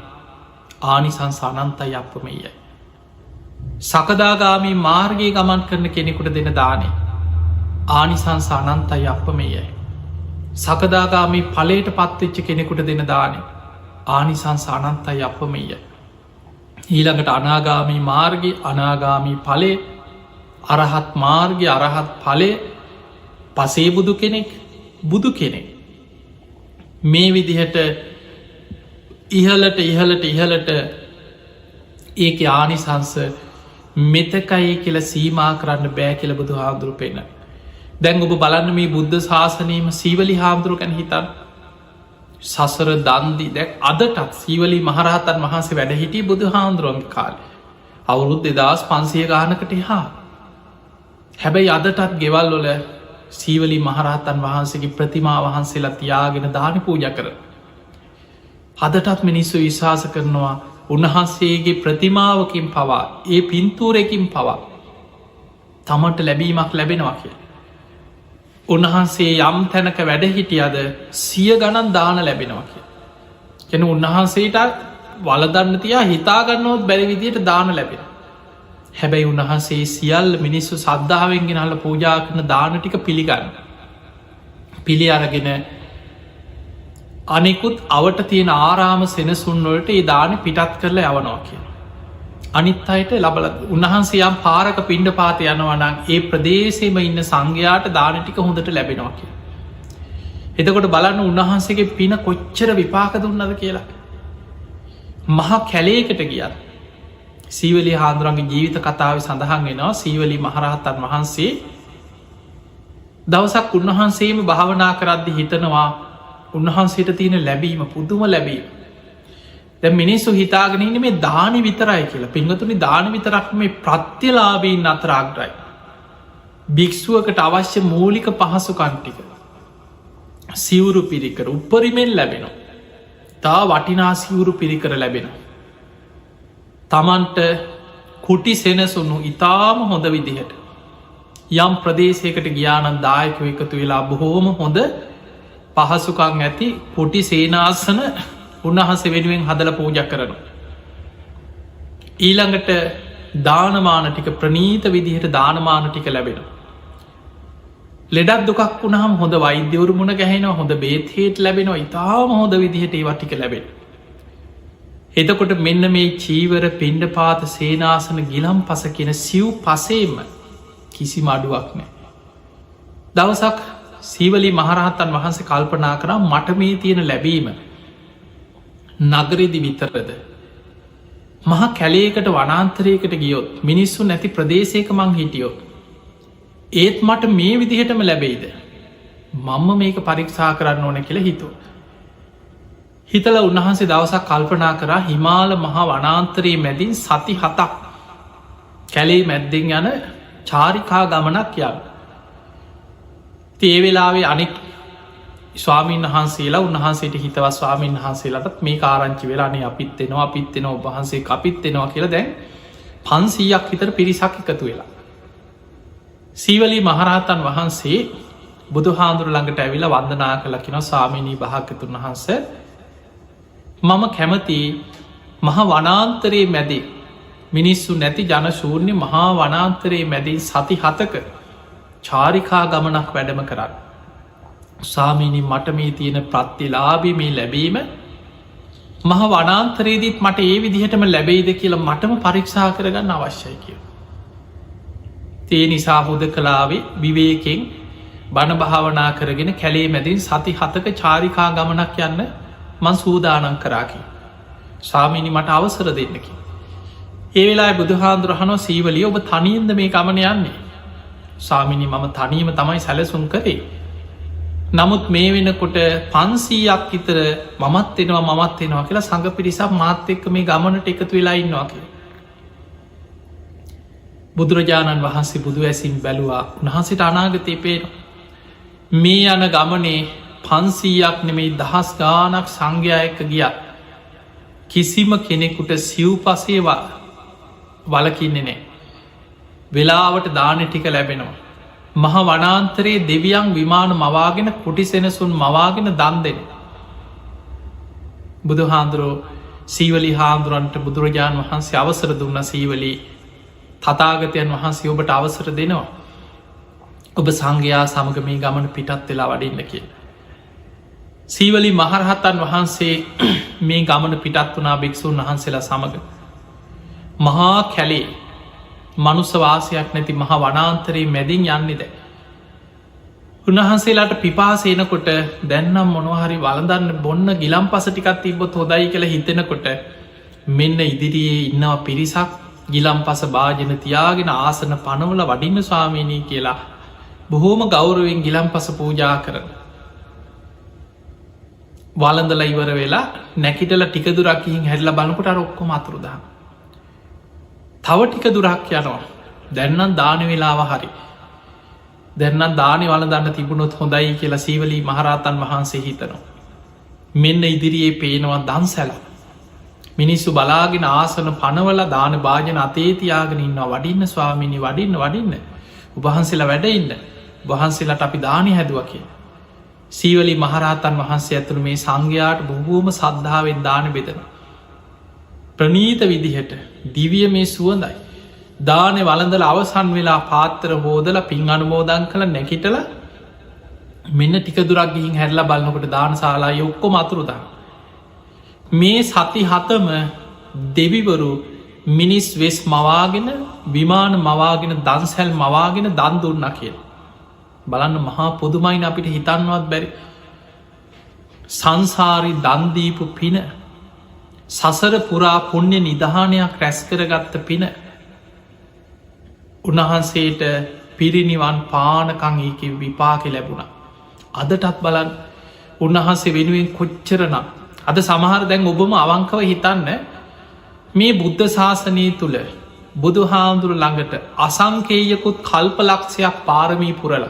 ආනිසංස අනන්තයි අපමයයි. සකදාගාමී මාර්ගයේ ගමන් කරන කෙනෙකුට දෙන දානේ ආනිසංස අනන්තයි අපමයයි. සකදාගාමී පලට පත්තිච්ච කෙනෙකුට දෙන දානේ ආනිසංස අනන්තයි අපමයයි. ඊළඟට අනාගාමී මාර්ගය අනාගාමී පලේ අරහත් මාර්ගය අරහත් පලේ පසේ බුදු කෙනෙක් බුදු කෙනෙක් මේ විදිහට ඉහලට ඒක ආනිසංස මෙතකයි කියල සීමා කරන්න බෑ කියල බුදු හාමුදුරු පෙන්න දැන් ඔබ බලන්න මේ බුද්ධ ශාසනයම සීවලි හාමුදුරු කැන හිතන් සසර දන්දි දැක් අදටත් සීවලි මහරහතන් වහන්සේ වැඩ හිටිය බුදු හාමුදුරුවන්ගේ කාල අවුරුද් 2500 ගානකට හා හැබැයි අදටත් ගෙවල් වල සීවලි මහරහතන් වහන්සේගේ ප්‍රතිමා වහන්සේලා තියාගෙන දානි පූජ කර. හදටත් මිනිස්සු විශ්වාස කරනවා උන්වහන්සේගේ ප්‍රතිමාවකින් පවා ඒ පින්තූරකින් පවා තමට ලැබීමක් ලැබෙනවා කිය. උන්වහන්සේ යම් තැනක වැඩ හිටියද සිය ගණන් දාන ලැබෙනවා කිය. කෙන උන්වහන්සේට වලදන්න තියා හිතාගන්නවත් බැරි විදියට දාන ලැබෙන. හැබැයි උන්වහන්සේ සියල් මිනිස්සු සද්ධාවෙන්ගෙන හල පූජා කරන දාන ටික පිළිගන්න. පිළි අරගෙන අනෙකුත් අවට තියෙන ආරාම සෙනසුන්වලට ඒ දාන පිටත් කරලා යවනවා කිය. අනිත් අයට ලබල උන්වහන්සේ යම් පාරක පිණ්ඩ පාත යනවනම් ඒ ප්‍රදේශයම ඉන්න සංඝයාට දාන ටික හොඳට ලැබෙනවා කිය. එතකොට බලන්න උන්වහන්සේගේ පින කොච්චර විපාක දුන්නද කියලා. මහා කැලේකට ගියත් සීවලී හාමුදුරන්ගේ ජීවිත කතාව සඳහන් වෙනවා. සීවලී මහරහතන් වහන්සේ දවසක් උන්වහන්සේම භාවනා කරද්දි හිතනවා උන්වහන්සේට තියෙන ලැබීම පුදුම ලැබීම. දැ මිනිස්සු හිතාගෙනන්න මේ දානි විතරයි කියලා. පින්වතුනි දානි විතරක් මේ ප්‍රත්‍යලාබීන් අතර අග්‍රයි. භික්‍ෂුවකට අවශ්‍ය මූලික පහසුකන්ටික සිවුරු පිරිකර උපරිමෙන් ලැබෙනවා. තා වටිනා සිවුරු පිරිකර ලැබෙන. තමන්ට කුටි සෙනසුන්නු ඉතාම හොඳ විදිහට යම් ප්‍රදේශයකට ගියානන් දායකව එකතු වෙලා බොහෝම හොඳ පහසුකං ඇති කුටි සේනාසන උන්වහන්සේ වෙනුවෙන් හදල පූජ කරන. ඊළඟට දානමාන ටික ප්‍රනීත විදිහට දානමාන ටික ලැබෙන. ලෙඩක් දුකක් වුණහම් හොඳ වෛද්‍යවරු මුණ ගැහෙනවා හොඳ බේත්හේට ලැබෙනවා ඉතාම හොඳ විදිහට ඒවටික ලැබෙන. එතකොට මෙන්න මේ චීවර පිණ්ඩ පාත සේනාසන ගිලම් පස කියෙන සිව් පසේම කිසි මඩුවක් නෑ. දවසක් සීවලී මහරහත්තන් වහන්සේ කල්පනා කරා මට මේ තියෙන ලැබීම නගරෙදි විතරද. මහ කැලේකට වනාන්තරයකට ගියොත් මිනිස්සු නැති ප්‍රදේශයක මං හිටියොත්. ඒත් මට මේ විදිහටම ලැබෙයිද. මංම මේක පරීක්ෂා කරන්න ඕන කියල හිතුව. හිතල උන්වහන්සේ දවසක් කල්පනා කරා හිමාල මහා වනාන්තරයේ මැදින් සති 7ක් කැලේ මැද්දෙන් යන චාරිකා ගමනක් යන්න. ඒ වෙලාවේ අනෙක් ස්වාමීන් වහන්සේලා උන්වහන්සේට හිතව ස්වාමීන් වහන්සේලටත් මේ ආරංචි වෙලානේ අපිත්තෙනවා අපිත්තෙනවා ඔබහන්සේ අපිත්තෙනවා කියලා දැන් 500ක් විතර පිරිසක් එකතු වෙලා. සීවලී මහරහතන් වහන්සේ බුදු හාමුදුරු ළඟට ඇවිලා වන්දනා කළා කියනවා ස්වාමීනී භාග්‍යවතුන් වහන්සේ මම කැමති මහා වනාන්තරයේ මැදි මිනිස්සු නැති ජනශූන්‍ය මහා වනාන්තරයේ මැදින් සති 7ක චාරිකා ගමනක් වැඩම කරන්න. සාමීනි මට මේ තියෙන ප්‍රත්තිලාබි මේ ලැබීම මහ වනාන්තරයේදීත් මට ඒ විදිහටම ලැබෙයිද කියලා මටම පරීක්ෂා කරගන්න අවශ්‍යයි කිය. තේ නිසා හොද කලාවේ විවේකෙන් බණ භාවනා කරගෙන කැලේ මැදින් සති 7ක චාරිකා ගමනක් යන්න මං සූදානන් කරාකි. සාමීනි මට අවසර දෙන්නකි. ඒ වෙලා බුදුහාන්දුරහනෝ සීවලිය ඔබ තනියෙන්ද මේ ගමන යන්නේ. සාමිනි මම තනීම තමයි සැලසුම් කරේ. නමුත් මේ වෙනකොට 500ක් විතර මමත් එනවා කියලා සංඝ පිරිසක් මාත් එක්ක මේ ගමනට එකතු වෙලා ඉන්නවා කියලා. බුදුරජාණන් වහන්සේ බුදු ඇසින් බැලුවා උන්වහන්සේට අනාගතේ පේනවා. මේ යන ගමනේ 500ක් නෙමෙයි දහස් ගාණක් සංඝයා එක්ක ගියා. කිසිම කෙනෙකුට සිව්පසේ වලකින්නේ නෑ. වෙලාවට දාන ටික ලැබෙනවා. මහ වනාන්තරයේ දෙවියන් විමාන මවාගෙන කුටි සෙනසුන් මවාගෙන දන් දෙන. බුදු හාන්දුරෝ සීවලි හාන්දුරන්ට බුදුරජාණන් වහන්සේ අවසර දුන්න සීවලී තතාගතයන් වහන්සේ ඔබට අවසර දෙනවා. ඔබ සංඝයා සමග මේ ගමන පිටත් වෙලා වඩින්න කිය. සීවලි මහරහතන් වහන්සේ මේ ගමන පිටත් වනා භික්‍ෂූන් වහන්සේලා සමඟ මහා කැලේ මනුස්සවාසයක් නැති මහ වනාන්තරයේ මැදින් යන්නේද. උන්වහන්සේලාට පිපාසේනකොට දැන්නම් මොනහරි වලදන්න බොන්න ගිලම් පස ටිකත් තිබොත් හොදයි කියලා හිතෙනකොට මෙන්න ඉදිරියේ ඉන්නවා පිරිසක් ගිලම් පස භාජන තියාගෙන ආසන පනවල වඩින්න ස්වාමීනී කියලා බොහෝම ගෞරුවෙන් ගිලම් පස පූජා කරන. වලඳල ඉවර වෙලා නැකිටල ටික දුරක්කින් හැල්ල බලකොට ඔක්කොම අතුරුදා. තව ටික දුරක් යනවා දැන්නම් දාන වෙලාව හරි දැන්නම් දානය වල දන්න තිබුණොත් හොඳයි කියලා සීවලී මහරහතන් වහන්සේ හිතනවා. මෙන්න ඉදිරියේ පේනවා දන්සැල මිනිස්සු බලාගෙන ආසන පනවල දාන භාජන අතේතියාගෙන ඉන්නවා වඩින්න ස්වාමිනි වඩින්න උබහන්සේලා වැඩඉන්න වහන්සේලට අපි දානය හැදුව කිය. සීවලී මහරහතන් වහන්සේ ඇතුළ මේ සංඝයාට බොහෝම සද්ධාවෙන් දාන බෙදෙන. ප්‍රනීත විදිහට දිවිය මේ සුවඳයි. දානය වලඳල අවසන් වෙලා පාත්තර හෝදල පින් අනුමෝදන් කළ නැකිටල මෙන්න ටික දුරක් ගිහින් හැල්ල බලන්නකොට දාන ශාලාය ඔක්කො මතුරුදා. මේ සති 7ම දෙවිවරු මිනිස් වෙස් මවාගෙන විමාන මවාගෙන දන්සැල් මවාගෙන දන් දුන්න කිය. බලන්න මහා පොදුමයින අපිට හිතන්නවත් බැරි. සංසාරි දන්දීපු පින සසර පුරා පුුණ්‍ය නිධානයක් රැස් කරගත්ත පින උන්වහන්සේට පිරිනිවන් පානකං ඒක විපාක ලැබුණ. අදටත් බලන් උන්වහන්සේ වෙනුවෙන් කොච්චරනම් අද සමහර දැන් ඔබම අවංකව හිතන්න මේ බුද්ධ ශාසනය තුළ බුදු හාමුදුරු ළඟට අසංකේයකුත් කල්පලක්ෂයක් පාරමී පුරල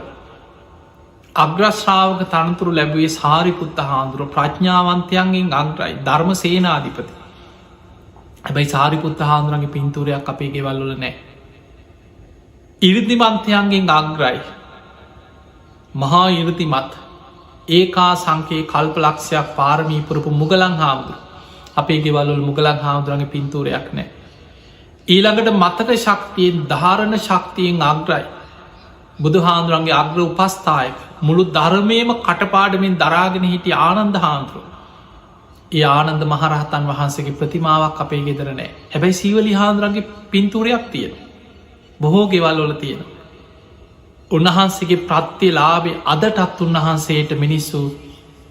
අග්‍රශ්‍රාවක තනතුරු ලැබුවේ සාරිපුත්ත හාමුදුරුව ප්‍රඥාවන්තයන්ගෙන් අග්‍රයි ධර්ම සේනාධිපති. හැබැයි සාරිපුත්ත හාමුදුරන්ගේ පින්තූරයක් අපේ ගෙවල්වල නෑ. ඉරිදිමන්තයන්ගෙන් අග්‍රයි මහා ඉරතිමත් ඒකා සංකේ කල්පලක්ෂයක් පාරමී පුරපු මුගලන් හාමුදුරු අපේ ගෙවල්වල මුගලන් හාමුදුරන්ගේ පින්තූරයක් නෑ. ඊළඟට මතක ශක්තියෙන් ධාරණ ශක්තියෙන් අග්‍රයි බුදු හාමුදුරන්ගේ අග්‍ර උපස්ථායක මුළු ධර්මයම කටපාඩමින් දරාගෙන හිටිය ආනන්ද හාමුදුරුව. ඒ ආනන්ද මහරහතන් වහන්සේගේ ප්‍රතිමාවක් අපේ ගෙදර නෑ. හැබැයි සීවලි හාමුදුරන්ගේ පින්තූරයක් තියෙන. බොහෝ ගෙවල්වල තියෙන. උන්වහන්සේගේ ප්‍රත්තිය ලාබේ අදටත් උන්වහන්සේට මිනිස්සු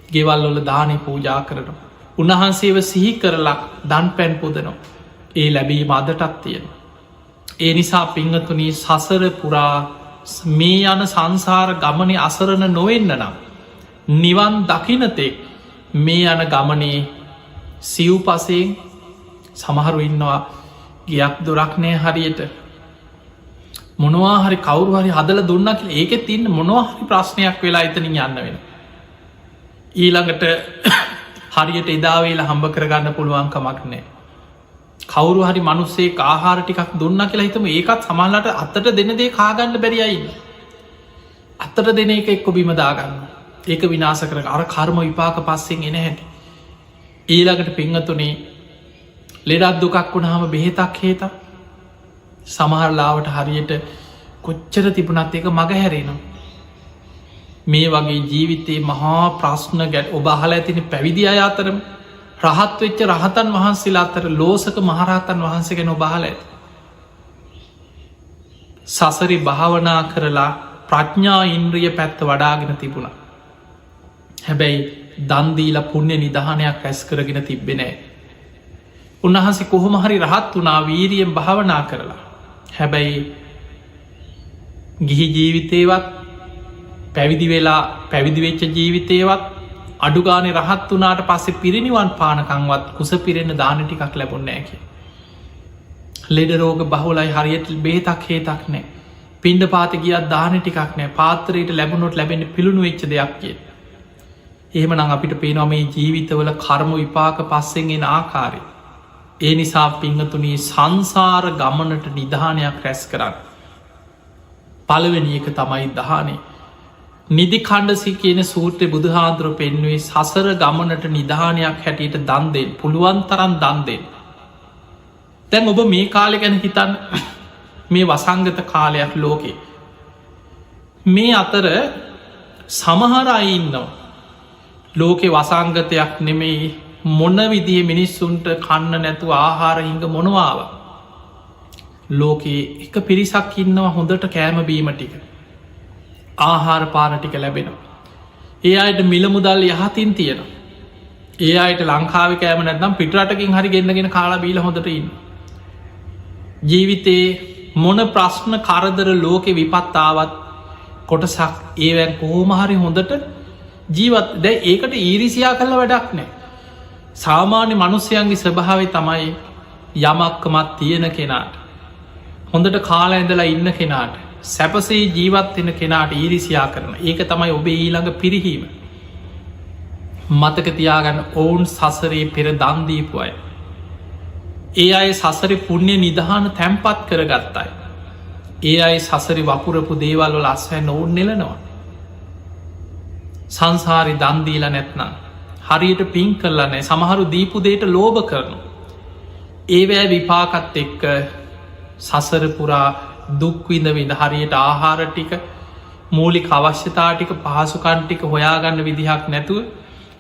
ගෙවල්වල දානය පූජා කරන. උන්වහන්සේව සිහි කරලක් දන් පැන් පුදනවා. ඒ ලැබීම අදටත් තියෙන. ඒ නිසා පිංහතුනී සසර පුරා මේ යන සංසාර ගමනය අසරණ නොවෙන්න නම් නිවන් දකිනතෙක් මේ යන ගමනේ සිව් පසයෙන් සමහරු ඉන්නවා ගියක් දොරක්නය හරියට මොනවාහරි කවරුහරි හදල දුන්න කියල ඒකෙත් තින්න මොනවාහරි ප්‍රශ්නයක් වෙලා එතනින් යන්න වෙන. ඊළඟට හරියට එදාවේලා හම්බ කරගන්න පුළුවන්කමක් නෑ. කවරු හරි මනුස්සේ ආහාර ටිකක් දුන්න කියලා හිතම ඒකත් සමල්ලට අත්තට දෙන දේ කාගන්න බැරියයින්න. අත්තට දෙන එක එක්කො බිමදාගන්න ඒක විනාස කර අර කර්ම විපාක පස්සෙන් එන හැටි. ඊළඟට පිංහතුනේ ලෙඩත් දුකක් වුණහම බෙහෙතක් හේත සමහරලාවට හරියට කොච්චර තිබුණත් එක මග හැරෙනවා. මේ වගේ ජීවිතයේ මහා ප්‍රශ්න ගැට ඔබහල ඇතින පැවිදි අය අතරම රහත් වෙච්ච රහතන් වහන්සේලා අතර ලෝසක මහරහතන් වහන්සේ ගැන ඔබහල ඇත. සසරි භාවනා කරලා ප්‍රඥා ඉන්ද්‍රිය පැත්ත වඩාගෙන තිබුණා. හැබැයි දන්දීල පුුණ්‍ය නිධානයක් රැස් කරගෙන තිබෙනෑ. උන්වහන්සේ කොහොම හරි රහත් වනා වීරියෙන් භාවනා කරලා. හැබැයි ගිහි ජීවිතේවත් පැවිදි වෙලා පැවිදිවෙච්ච ජීවිතේවත් අඩුගානේ රහත් වනාට පස්සේ පිරිනිවන් පානකංවත් කුස පිරෙන දාන ටිකක් ලැබුන්නෑකි. ලෙඩ රෝග බහුලයි හරියට බේතක් හේතක් නෑ. පින්ඩ පාත ගියත් දාන ටිකක් නෑ පාතරයට ලැබුණොත් ලැබෙන පිළුණු වෙච්ච දෙයක් කිය. එහෙම නං අපිට පේනවා මේ ජීවිතවල කර්ම විපාක පස්සෙන්ගෙන ආකාරය. ඒ නිසා පිංහතුනී සංසාර ගමනට නිධානයක් රැස් කරන්න. පළවෙනි එක තමයි දහනේ. නිදි කණ්ඩසි කියන සූත්‍රය බුදුහාන්දුර පෙන්වේ සසර ගමනට නිධානයක් හැටියට දන්දෙන් පුළුවන් තරන් දන්දෙන්. තැන් ඔබ මේ කාලෙ ගැන හිතන්න මේ වසංගත කාලයක් ලෝකේ. මේ අතර සමහර අයින්නවා. ලෝකෙ වසංගතයක් නෙමෙයි මොන විදිහ මිනිස්සුන්ට කන්න නැතු ආහාරහිංග මොනවාව. ලෝකයේ එක පිරිසක් ඉන්නවා හොඳට කෑමබීම ටික. ආහාර පානටික ලැබෙනවා. ඒ අයට මිල මුදල් යහතින් තියෙන. ඒ අයට ලංකාව කෑම නැත්නම් පිටරටකින් හරි ගෙන්න්නගෙන කාලා බීල හොඳට ඉන්න. ජීවිතයේ මොන ප්‍රශ්න කරදර ලෝකෙ විපත්තාවත් කොටසක් ඒවැන් කෝමහරි හොඳට ජීවත් දැ ඒකට ඊරිසියා කල්ල වැඩක් නෑ. සාමාන්‍ය මනුස්්‍යයන්ගේ ස්වභාව තමයි යමක්කමත් තියෙන කෙනාට හොඳට කාල ඇඳලා ඉන්න කෙනාට සැපසේ ජීවත්වෙන කෙනාට ඊරිසියා කරන ඒක තමයි ඔබේ ඊළඟ පිරිහීම. මතක තියාගන්න ඔවුන් සසරේ පෙර දන්දීපු අය. ඒ අය සසරි පුුණ්‍ය නිධාන තැම්පත් කරගත්තයි. ඒ අයි සසරි වපුරපු දේවල්වල අස්වැ ඔවුන් නෙලනවා. සංසාරි දන්දීල නැත්නම් හරියට පින් කරලනෑ සමහරු දීපුදේට ලෝභ කරනු. ඒවෑ විපාකත් එක්ක සසර පුරා දුක්විඳ විඳ හරියට ආහාර ටික මූලික අවශ්‍යතා ටික පහසුකන්ටික හොයාගන්න විදිහක් නැතුව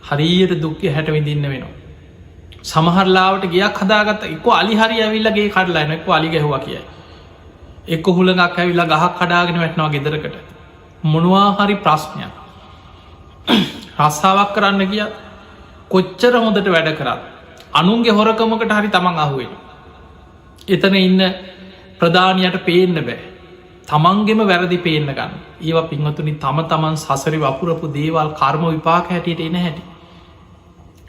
හරියට දුක්ය හැට විඳින්න වෙනවා. සමහරලාවට ගයක් හදාගත්ත එක අලිහරි ඇවිල්ලගේ කඩලාන එක අලි ගැහවා කියයි. එක්ක හුළඟක් ඇවිල්ලා ගහක් කඩාගෙන වැටනවා ගෙදරකට. මොනවා හරි ප්‍රශ්නයක් රස්සාාවක් කරන්න කිය කොච්චර හොඳට වැඩ කරත් අනුන්ගේ හොරකමකට හරි තමන් අහුවෙන. එතන ඉන්න ප්‍රධානයට පේන්න බෑ. තමන්ගෙම වැරදි පේන්න ගන්න. ඒවා පින්වතුනි තම තමන් සසරි වපුරපු දේවල් කර්ම විපාක හැටියට එන හැටි.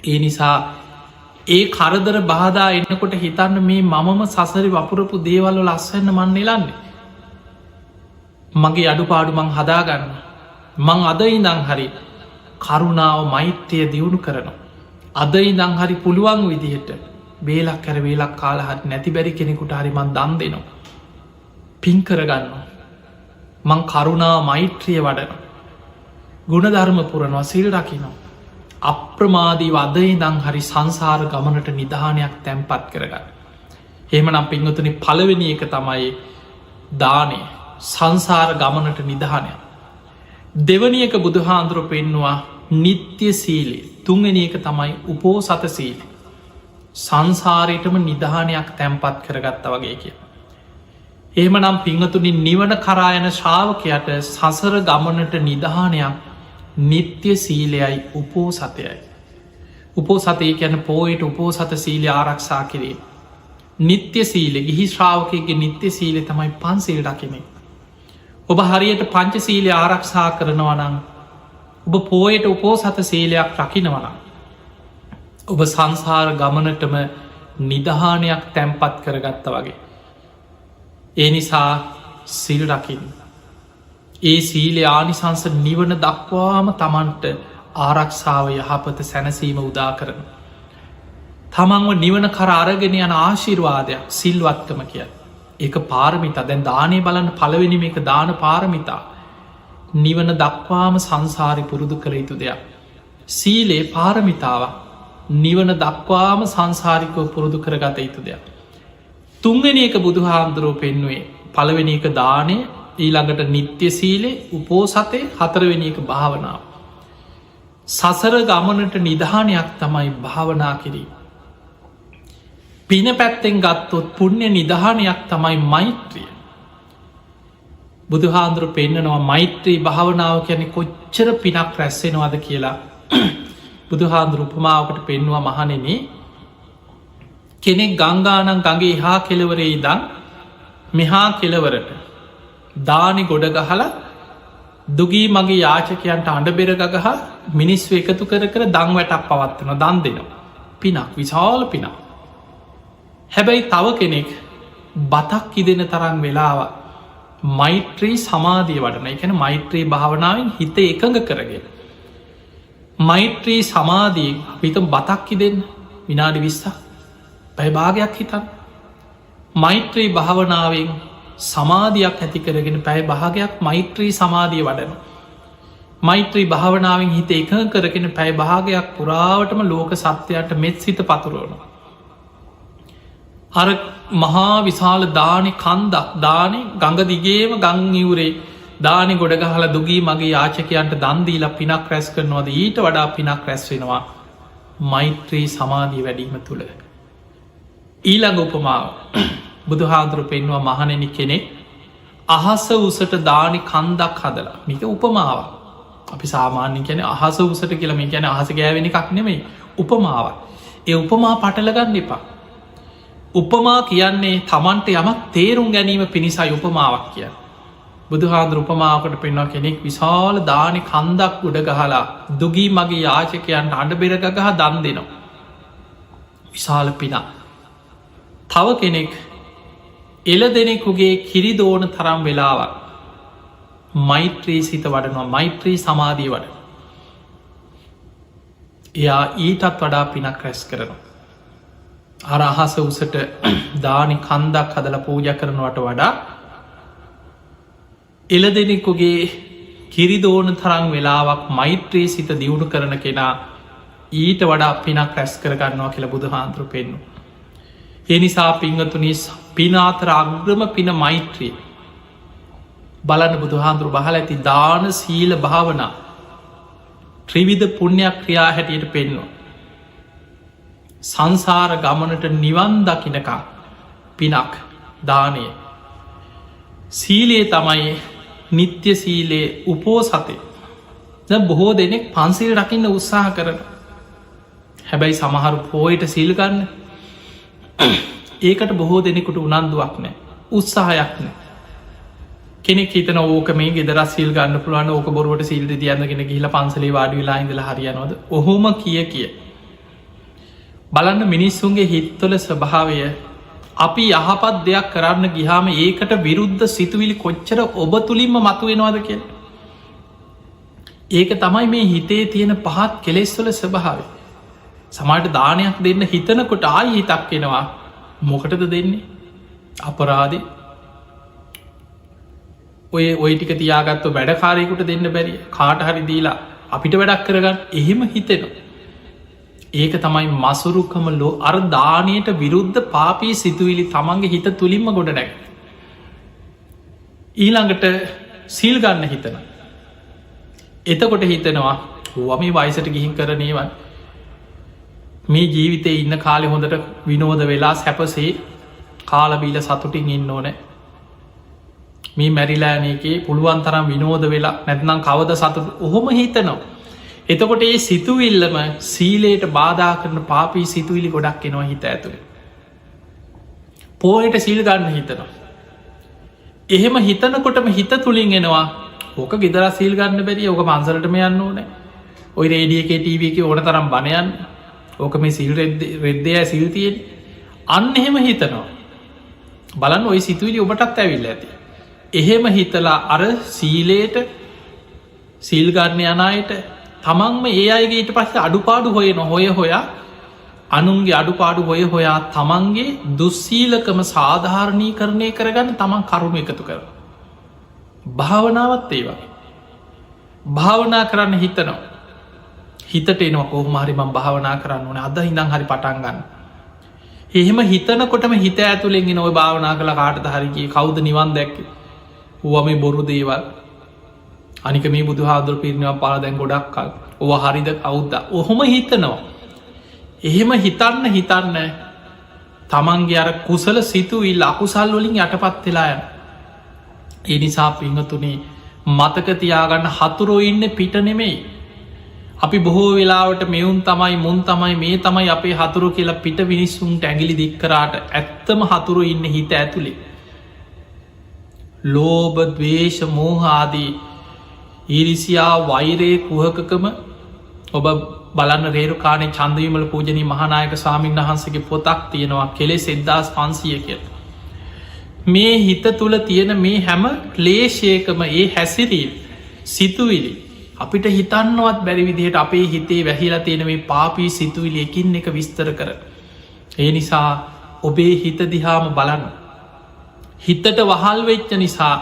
ඒ නිසා ඒ කරදර බාධා එන්නකොට හිතන්න මේ මමම සසරි වපුරපු දේවල්ල ලස්සන්න මන් එලන්නේ. මගේ අඩුපාඩු මං හදාගන්න. මං අද ඉඳං හරි කරුණාව මෛත්‍යය දියුණු කරනවා. අද ඉඳං හරි පුළුවන් විදිහට බේලක් කැර වේලක් කාලහත් නැති බැරි කෙනෙකුට හරි මන් දන් දෙනවා. පින් කරගන්න. මං කරුණා මෛත්‍රිය වඩන. ගුණධර්ම පුරනවා සිල් රකිනවා. අප්‍රමාදී වදයි දං හරි සංසාර ගමනට නිධානයක් තැන්පත් කරගන්න. එහෙමනම් පින්වතුනි පළවෙනි එක තමයි දානය සංසාර ගමනට නිධානය. දෙවනි එක බුදුහාන්දුර පෙන්නවා නිත්‍ය සීලේ. තුන්වෙනි එක තමයි උපෝසත සීල. සංසාරයටම නිධානයක් තැන්පත් කරගත්ත වගේ කිය. එහෙමනම් පිංහතුනි නිවන කරායන ශ්‍රාවකයට සසර ගමනට නිධානයක් නිත්‍ය සීලයයි උපෝ සතයයි. උපෝ සතය කියන පෝයට උපෝ සත සීලය ආරක්ෂා කිරීම. නිත්‍ය සීල ගිහි ශ්‍රාවකයගේ නිත්‍ය සීලය තමයි පන්සිල් රකිනෙ. ඔබ හරියට පංච සීලය ආරක්ෂා කරනවනං ඔබ පෝයට උපෝ සත සීලයක් රකිනවනම්. ඔබ සංසාර ගමනටම නිධානයක් තැන්පත් කරගත්ත වගේ. ඒ නිසා සිල් රකින්න. ඒ සීලේ ආනිසංස නිවන දක්වාම තමන්ට ආරක්ෂාව යහපත සැනසීම උදා කරන. තමන්ව නිවන කර අරගෙන යන ආශිර්වාදයක් සිල්වත්කම කිය. ඒක පාරමිතා දැන් දානය බලන්න පලවෙනිම එක දාන පාරමිතා. නිවන දක්වාම සංසාරි පුරුදු කළ යුතු දෙයක්. සීලේ පාරමිතාව නිවන දක්වාම සංසාරිකව පුරුදු කරගත යුතු දෙයක්. තුන්වෙනි එක බුදුහාමුදුරුව පෙන්නුවේ පළවෙනි එක දානය ඊළඟට නිත්‍ය සීලේ උපෝසතය හතරවෙනි එක භාවනාව. සසර ගමනට නිධානයක් තමයි භාවනා කිරීම. පින පැත්තෙන් ගත්තොත් පුුණ්‍ය නිධානයක් තමයි මෛත්‍රිය. බුදුහාන්දුර පෙන්න්නනවා මෛත්‍රී භාවනාව කියන කොච්චර පිනක් රැස්සෙනවාද කියලා බුදුහාන්දුර උපමාවකට පෙන්වා මහනෙන කෙනෙක් ගංගානන් ගගේ හා කෙලවරේ ඉදන් මෙහා කෙලවරට දානි ගොඩ ගහල දුගී මගේ යාචකයන්ට අඩ බෙරගහ මිනිස්ව එකතු කර දං වැටක් පවත්වන දන් දෙනවා. පිනක් විශාල පිනක්. හැබැයි තව කෙනෙක් බතක් ඉදෙන තරන් වෙලාව මෛත්‍රී සමාධිය වඩන එකන මෛත්‍රී භාවනාවෙන් හිත එකඟ කරගෙන. මෛත්‍රී සමාධී අපිත බතක්කි දෙන්න විනාඩි විස්සා පැයිභාගයක් හිතන්. මෛත්‍රී භාවනාවෙන් සමාධයක් ඇති කරගෙන පැය භාගයක් මෛත්‍රී සමාධිය වඩන. මෛත්‍රී භාවනාවෙන් හිත එක කරගෙන පැය භාගයක් පුරාවටම ලෝක සත්‍යයට මෙත් සිත පතුරුවන. අර මහා විශාල දානි කන්දක් දානි ගඟ දිගේම ගංනිවරේ දානි ගොඩගහල දුගී මගේ යාචකයන්ට දන්දීලා පිනක් රැස් කරනවාද ඊට වඩා පිනක් රැස්වෙනවා මෛත්‍රී සමාධී වැඩීම තුළ. ඊළඟ උපමාව බුදුහාදුර පෙන්වා මහනෙනි කෙනෙක් අහස උසට දානි කන්දක් හදලා මික උපමාව අපි සාමාන්‍ය කියන අහස උසට කියලම ගැන අහස ගෑවෙන එකක් නෙමේ උපමාව. ඒ උපමා පටලගන්න එපා. උපමා කියන්නේ තමන්ට යමක් තේරුම් ගැනීම පිණිසයි උපමාවක් කිය. බුදුහාන්දුර උපමාවකට පෙන්වා කෙනෙක් විශාල දානි කන්දක් උඩ ගහලා දුගී මගේ යාචකයන්ට අඩ බෙරගහ දන් දෙනවා. විශාල පිනා. තව කෙනෙක් එල දෙනෙකුගේ කිරිදෝන තරම් වෙලාවක් මෛත්‍රී සිත වඩනවා මෛත්‍රී සමාධී වඩ. එයා ඊටත් වඩා පිනක් රැස් කරනවා. අර අහස උසට දානි කන්දක් හදල පූජ කරනවට වඩා එල දෙනෙකුගේ කිරිදෝන තරං වෙලාවක් මෛත්‍රී සිත දියුණු කරන කෙනා ඊට වඩා පිනක් රැස් කරගන්නවා කියලා බුදුහාන්දුරු පෙන්නු. එනිසා පිංහතුනිස් පිනාතර අග්‍රම පින මෛත්‍රී බලන්න බුදුහාන්දුරු බහල ඇති දාන සීල භාවනා ත්‍රිවිධ පුුණ්‍යයක් ක්‍රියා හැටියට පෙන්වා. සංසාර ගමනට නිවන් දකිනකා පිනක් දානය සීලයේ තමයි නිත්‍ය සීලයේ උපෝසතේ බොහෝ දෙනෙක් පන්සිල් රකින්න උත්සාහ කරන හැබැයි සමහරු පෝයට සිල් ගන්න ඒකට බොහෝ දෙනෙකුට උනන්දුවක් නෑ උත්සාහයක් නෑ කෙනෙක් හිතන ඕක මේ ගෙදර සිල් ගන්න පුළුවන් ඕක බොරුවට සිල්ද තියන්නගෙන ගිහිලා පන්සලේ වාඩි වෙලා ඉඳලා හරියනවද ඔහොම කිය බලන්න මිනිස්සුන්ගේ හිත්වල ස්වභාවය අපි යහපත් දෙයක් කරන්න ගිහාම ඒකට විරුද්ධ සිතුවිලි කොච්චර ඔබ තුළින්ම මතුවෙනවාද කිය ඒක තමයි මේ හිතේ තියෙන පහත් කෙලෙස්වල ස්වභාවය සමට දානයක් දෙන්න හිතනකොට ආයි හිතක් එෙනවා මොකටද දෙන්නේ අපරාධි ඔය ටික තියාගත්තු වැඩකාරයකුට දෙන්න බැරි කාට හරි දීලා අපිට වැඩක් කරගන්න එහෙම හිතෙනවා ඒක තමයි මසුරුකම ලෝ අර දානයට විරුද්ධ පාපී සිතුවිලි තමන්ගේ හිත තුළින්ම ගොඩ නැක් ඊළඟට සිල් ගන්න හිතන එතකොට හිතනවා වම වයිසට ගිහින් කරනේවන් මේ ජීවිතය ඉන්න කාලෙ හොඳට විනෝද වෙලා සැපසේ කාලබීල සතුටින් ඉන්න ඕනෑ මේ මැරිලෑනකේ පුළුවන් තරම් විනෝද වෙලා නැත්නම් කවද සතුට ඔහොම හිතනවා එතකොට ඒ සිතුවිල්ලම සීලයට බාධා කරන පාපී සිතුවිලි ගොඩක් එනවා හිත ඇතුළේ පෝයට සිල් ගන්න හිතනවා එහෙම හිතනකොටම හිත තුළින් එනවා ඕක ගෙදර සිල් ගන්න බැරි ඕක පන්සලටම යන්න ඕනෑ ඔය රේඩියකේ ටීවක ඕන තරම් බණයන් ඕක මේ සිල් රෙද්දය සිල්තියෙන් අන්න එහෙම හිතනවා බලන්න ඔය සිතුවිලි ඔබටත් ඇවිල්ල ඇති එහෙම හිතලා අර සීලයට සිල්ගන්න යනයට තමන්ම ඒ අයගේ ඊට පස්ස අඩුපාඩු හොයන හොයා අනුන්ගේ අඩුපාඩු හොයා තමන්ගේ දුස්සීලකම සාධාරණී කරණය කරගන්න තමන් කරුණු එකතු කර භාවනාවත් ඒවා භාවනා කරන්න හිතනවා හිතට එනවා කොහොමහරි මං භාවනා කරන්න ඕන අද හිදං හරි පටන්ගන්න එහෙම හිතනකොටම හිත ඇතුළෙන්ගෙන ඔය භාවනා කළ කාටද හරිකි කවුද නිවන් දැක්ක වම බොරු දේවල් අනික මේ බුදු හාදුර පිරිනිවා පාල දැන් ගොඩක් කල් ඔව හරිද අවුද්ද ඔහොම හිතනවා එහෙම හිතන්න තමන්ගේ අර කුසල සිතුවිල් අකුසල් වලින් යටපත් වෙලායන ඒ නිසා පිංහතුනේ මතකතියාගන්න හතුරෝ ඉන්න පිට නෙමෙයි අපි බොහෝ වෙලාවට මෙවුන් තමයි මුන් තමයි මේ තමයි අපේ හතුරු කියලා පිට විනිස්සුන්ට ඇගිලි දික්කරාට ඇත්තම හතුරු ඉන්න හිත ඇතුළේ ලෝභ දවේශ මෝහාදී ඊරිසියා වෛරය කුහකකම ඔබ බලන්න රේරුකානේ චන්දවිමල පූජනී මහනායක සාමීන් වහන්සගේ පොතක් තියෙනවා කෙලෙස් 1500 කියල මේ හිත තුළ තියෙන මේ හැම ක්ලේශයකම ඒ හැසිරීම් සිතුවිලි අපිට හිතන්නවත් බැරි විදිහට අපේ හිතේ වැහිලා තියෙන මේ පාපී සිතුවිලි එකින් එක විස්තර කර ඒ නිසා ඔබේ හිත දිහාම බලන්න හිතට වහල් වෙච්ච නිසා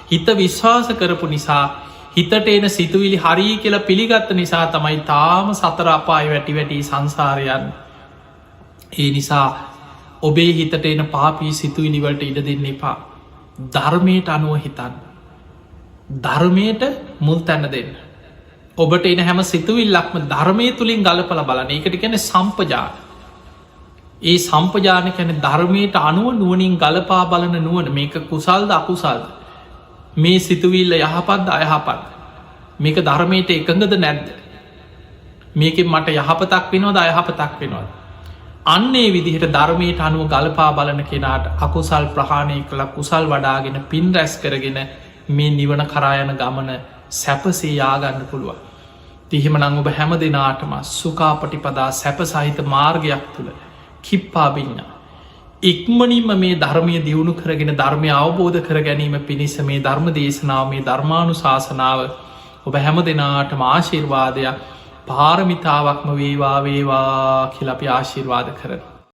හිත විශ්වාස කරපු නිසා හිතට එන සිතුවිලි හරී කියලා පිළිගත්ත නිසා තමයි තාම සතර අපාය වැටි සංසාරයන් ඒ නිසා ඔබේ හිතට එන පාපී සිතුවිලිවලට ඉඩ දෙන්න එපා ධර්මයට අනුව හිතන්න ධර්මයට මුල් තැන්න දෙන්න ඔබට එන හැම සිතුවිල්ලක්ම ධර්මය තුළින් ගලපල බලන එකට ගැන සම්පජාන ඒ සම්පජාන කැන ධර්මයට අනුව නුවනින් ගලපා බලන නුවන මේක කුසල්ද අකුසල්ද මේ සිතුවිල්ල යහපත්ද අයහපත් මේක ධර්මයට එකඟද නැද්ද මේකෙන් මට යහපතක් වෙනවද අයහපතක් වෙනවද අන්නේ විදිහට ධර්මයට අනුව ගලපා බලන කෙනාට අකුසල් ප්‍රහාණය කළ කුසල් වඩාගෙන පින් රැස් කරගෙන මේ නිවන කරායන ගමන සැපසේ යාගන්න පුළුවන් තිහෙම නං ඔබ හැම දෙනාටම සුකාපටිපදා සැප සහිත මාර්ගයක් තුළ කිප්පාබින්න ඉක්මනින්ම මේ ධර්මය දියුණු කරගෙන ධර්මය අවබෝධ කර ගැනීම පිණිස මේ ධර්ම දේශනාව මේ ධර්මානු ශාසනාව ඔබ හැම දෙනාටම ආශිර්වාදයක් පාරමිතාවක්ම වේවා කියලපි ආශිර්වාද කරන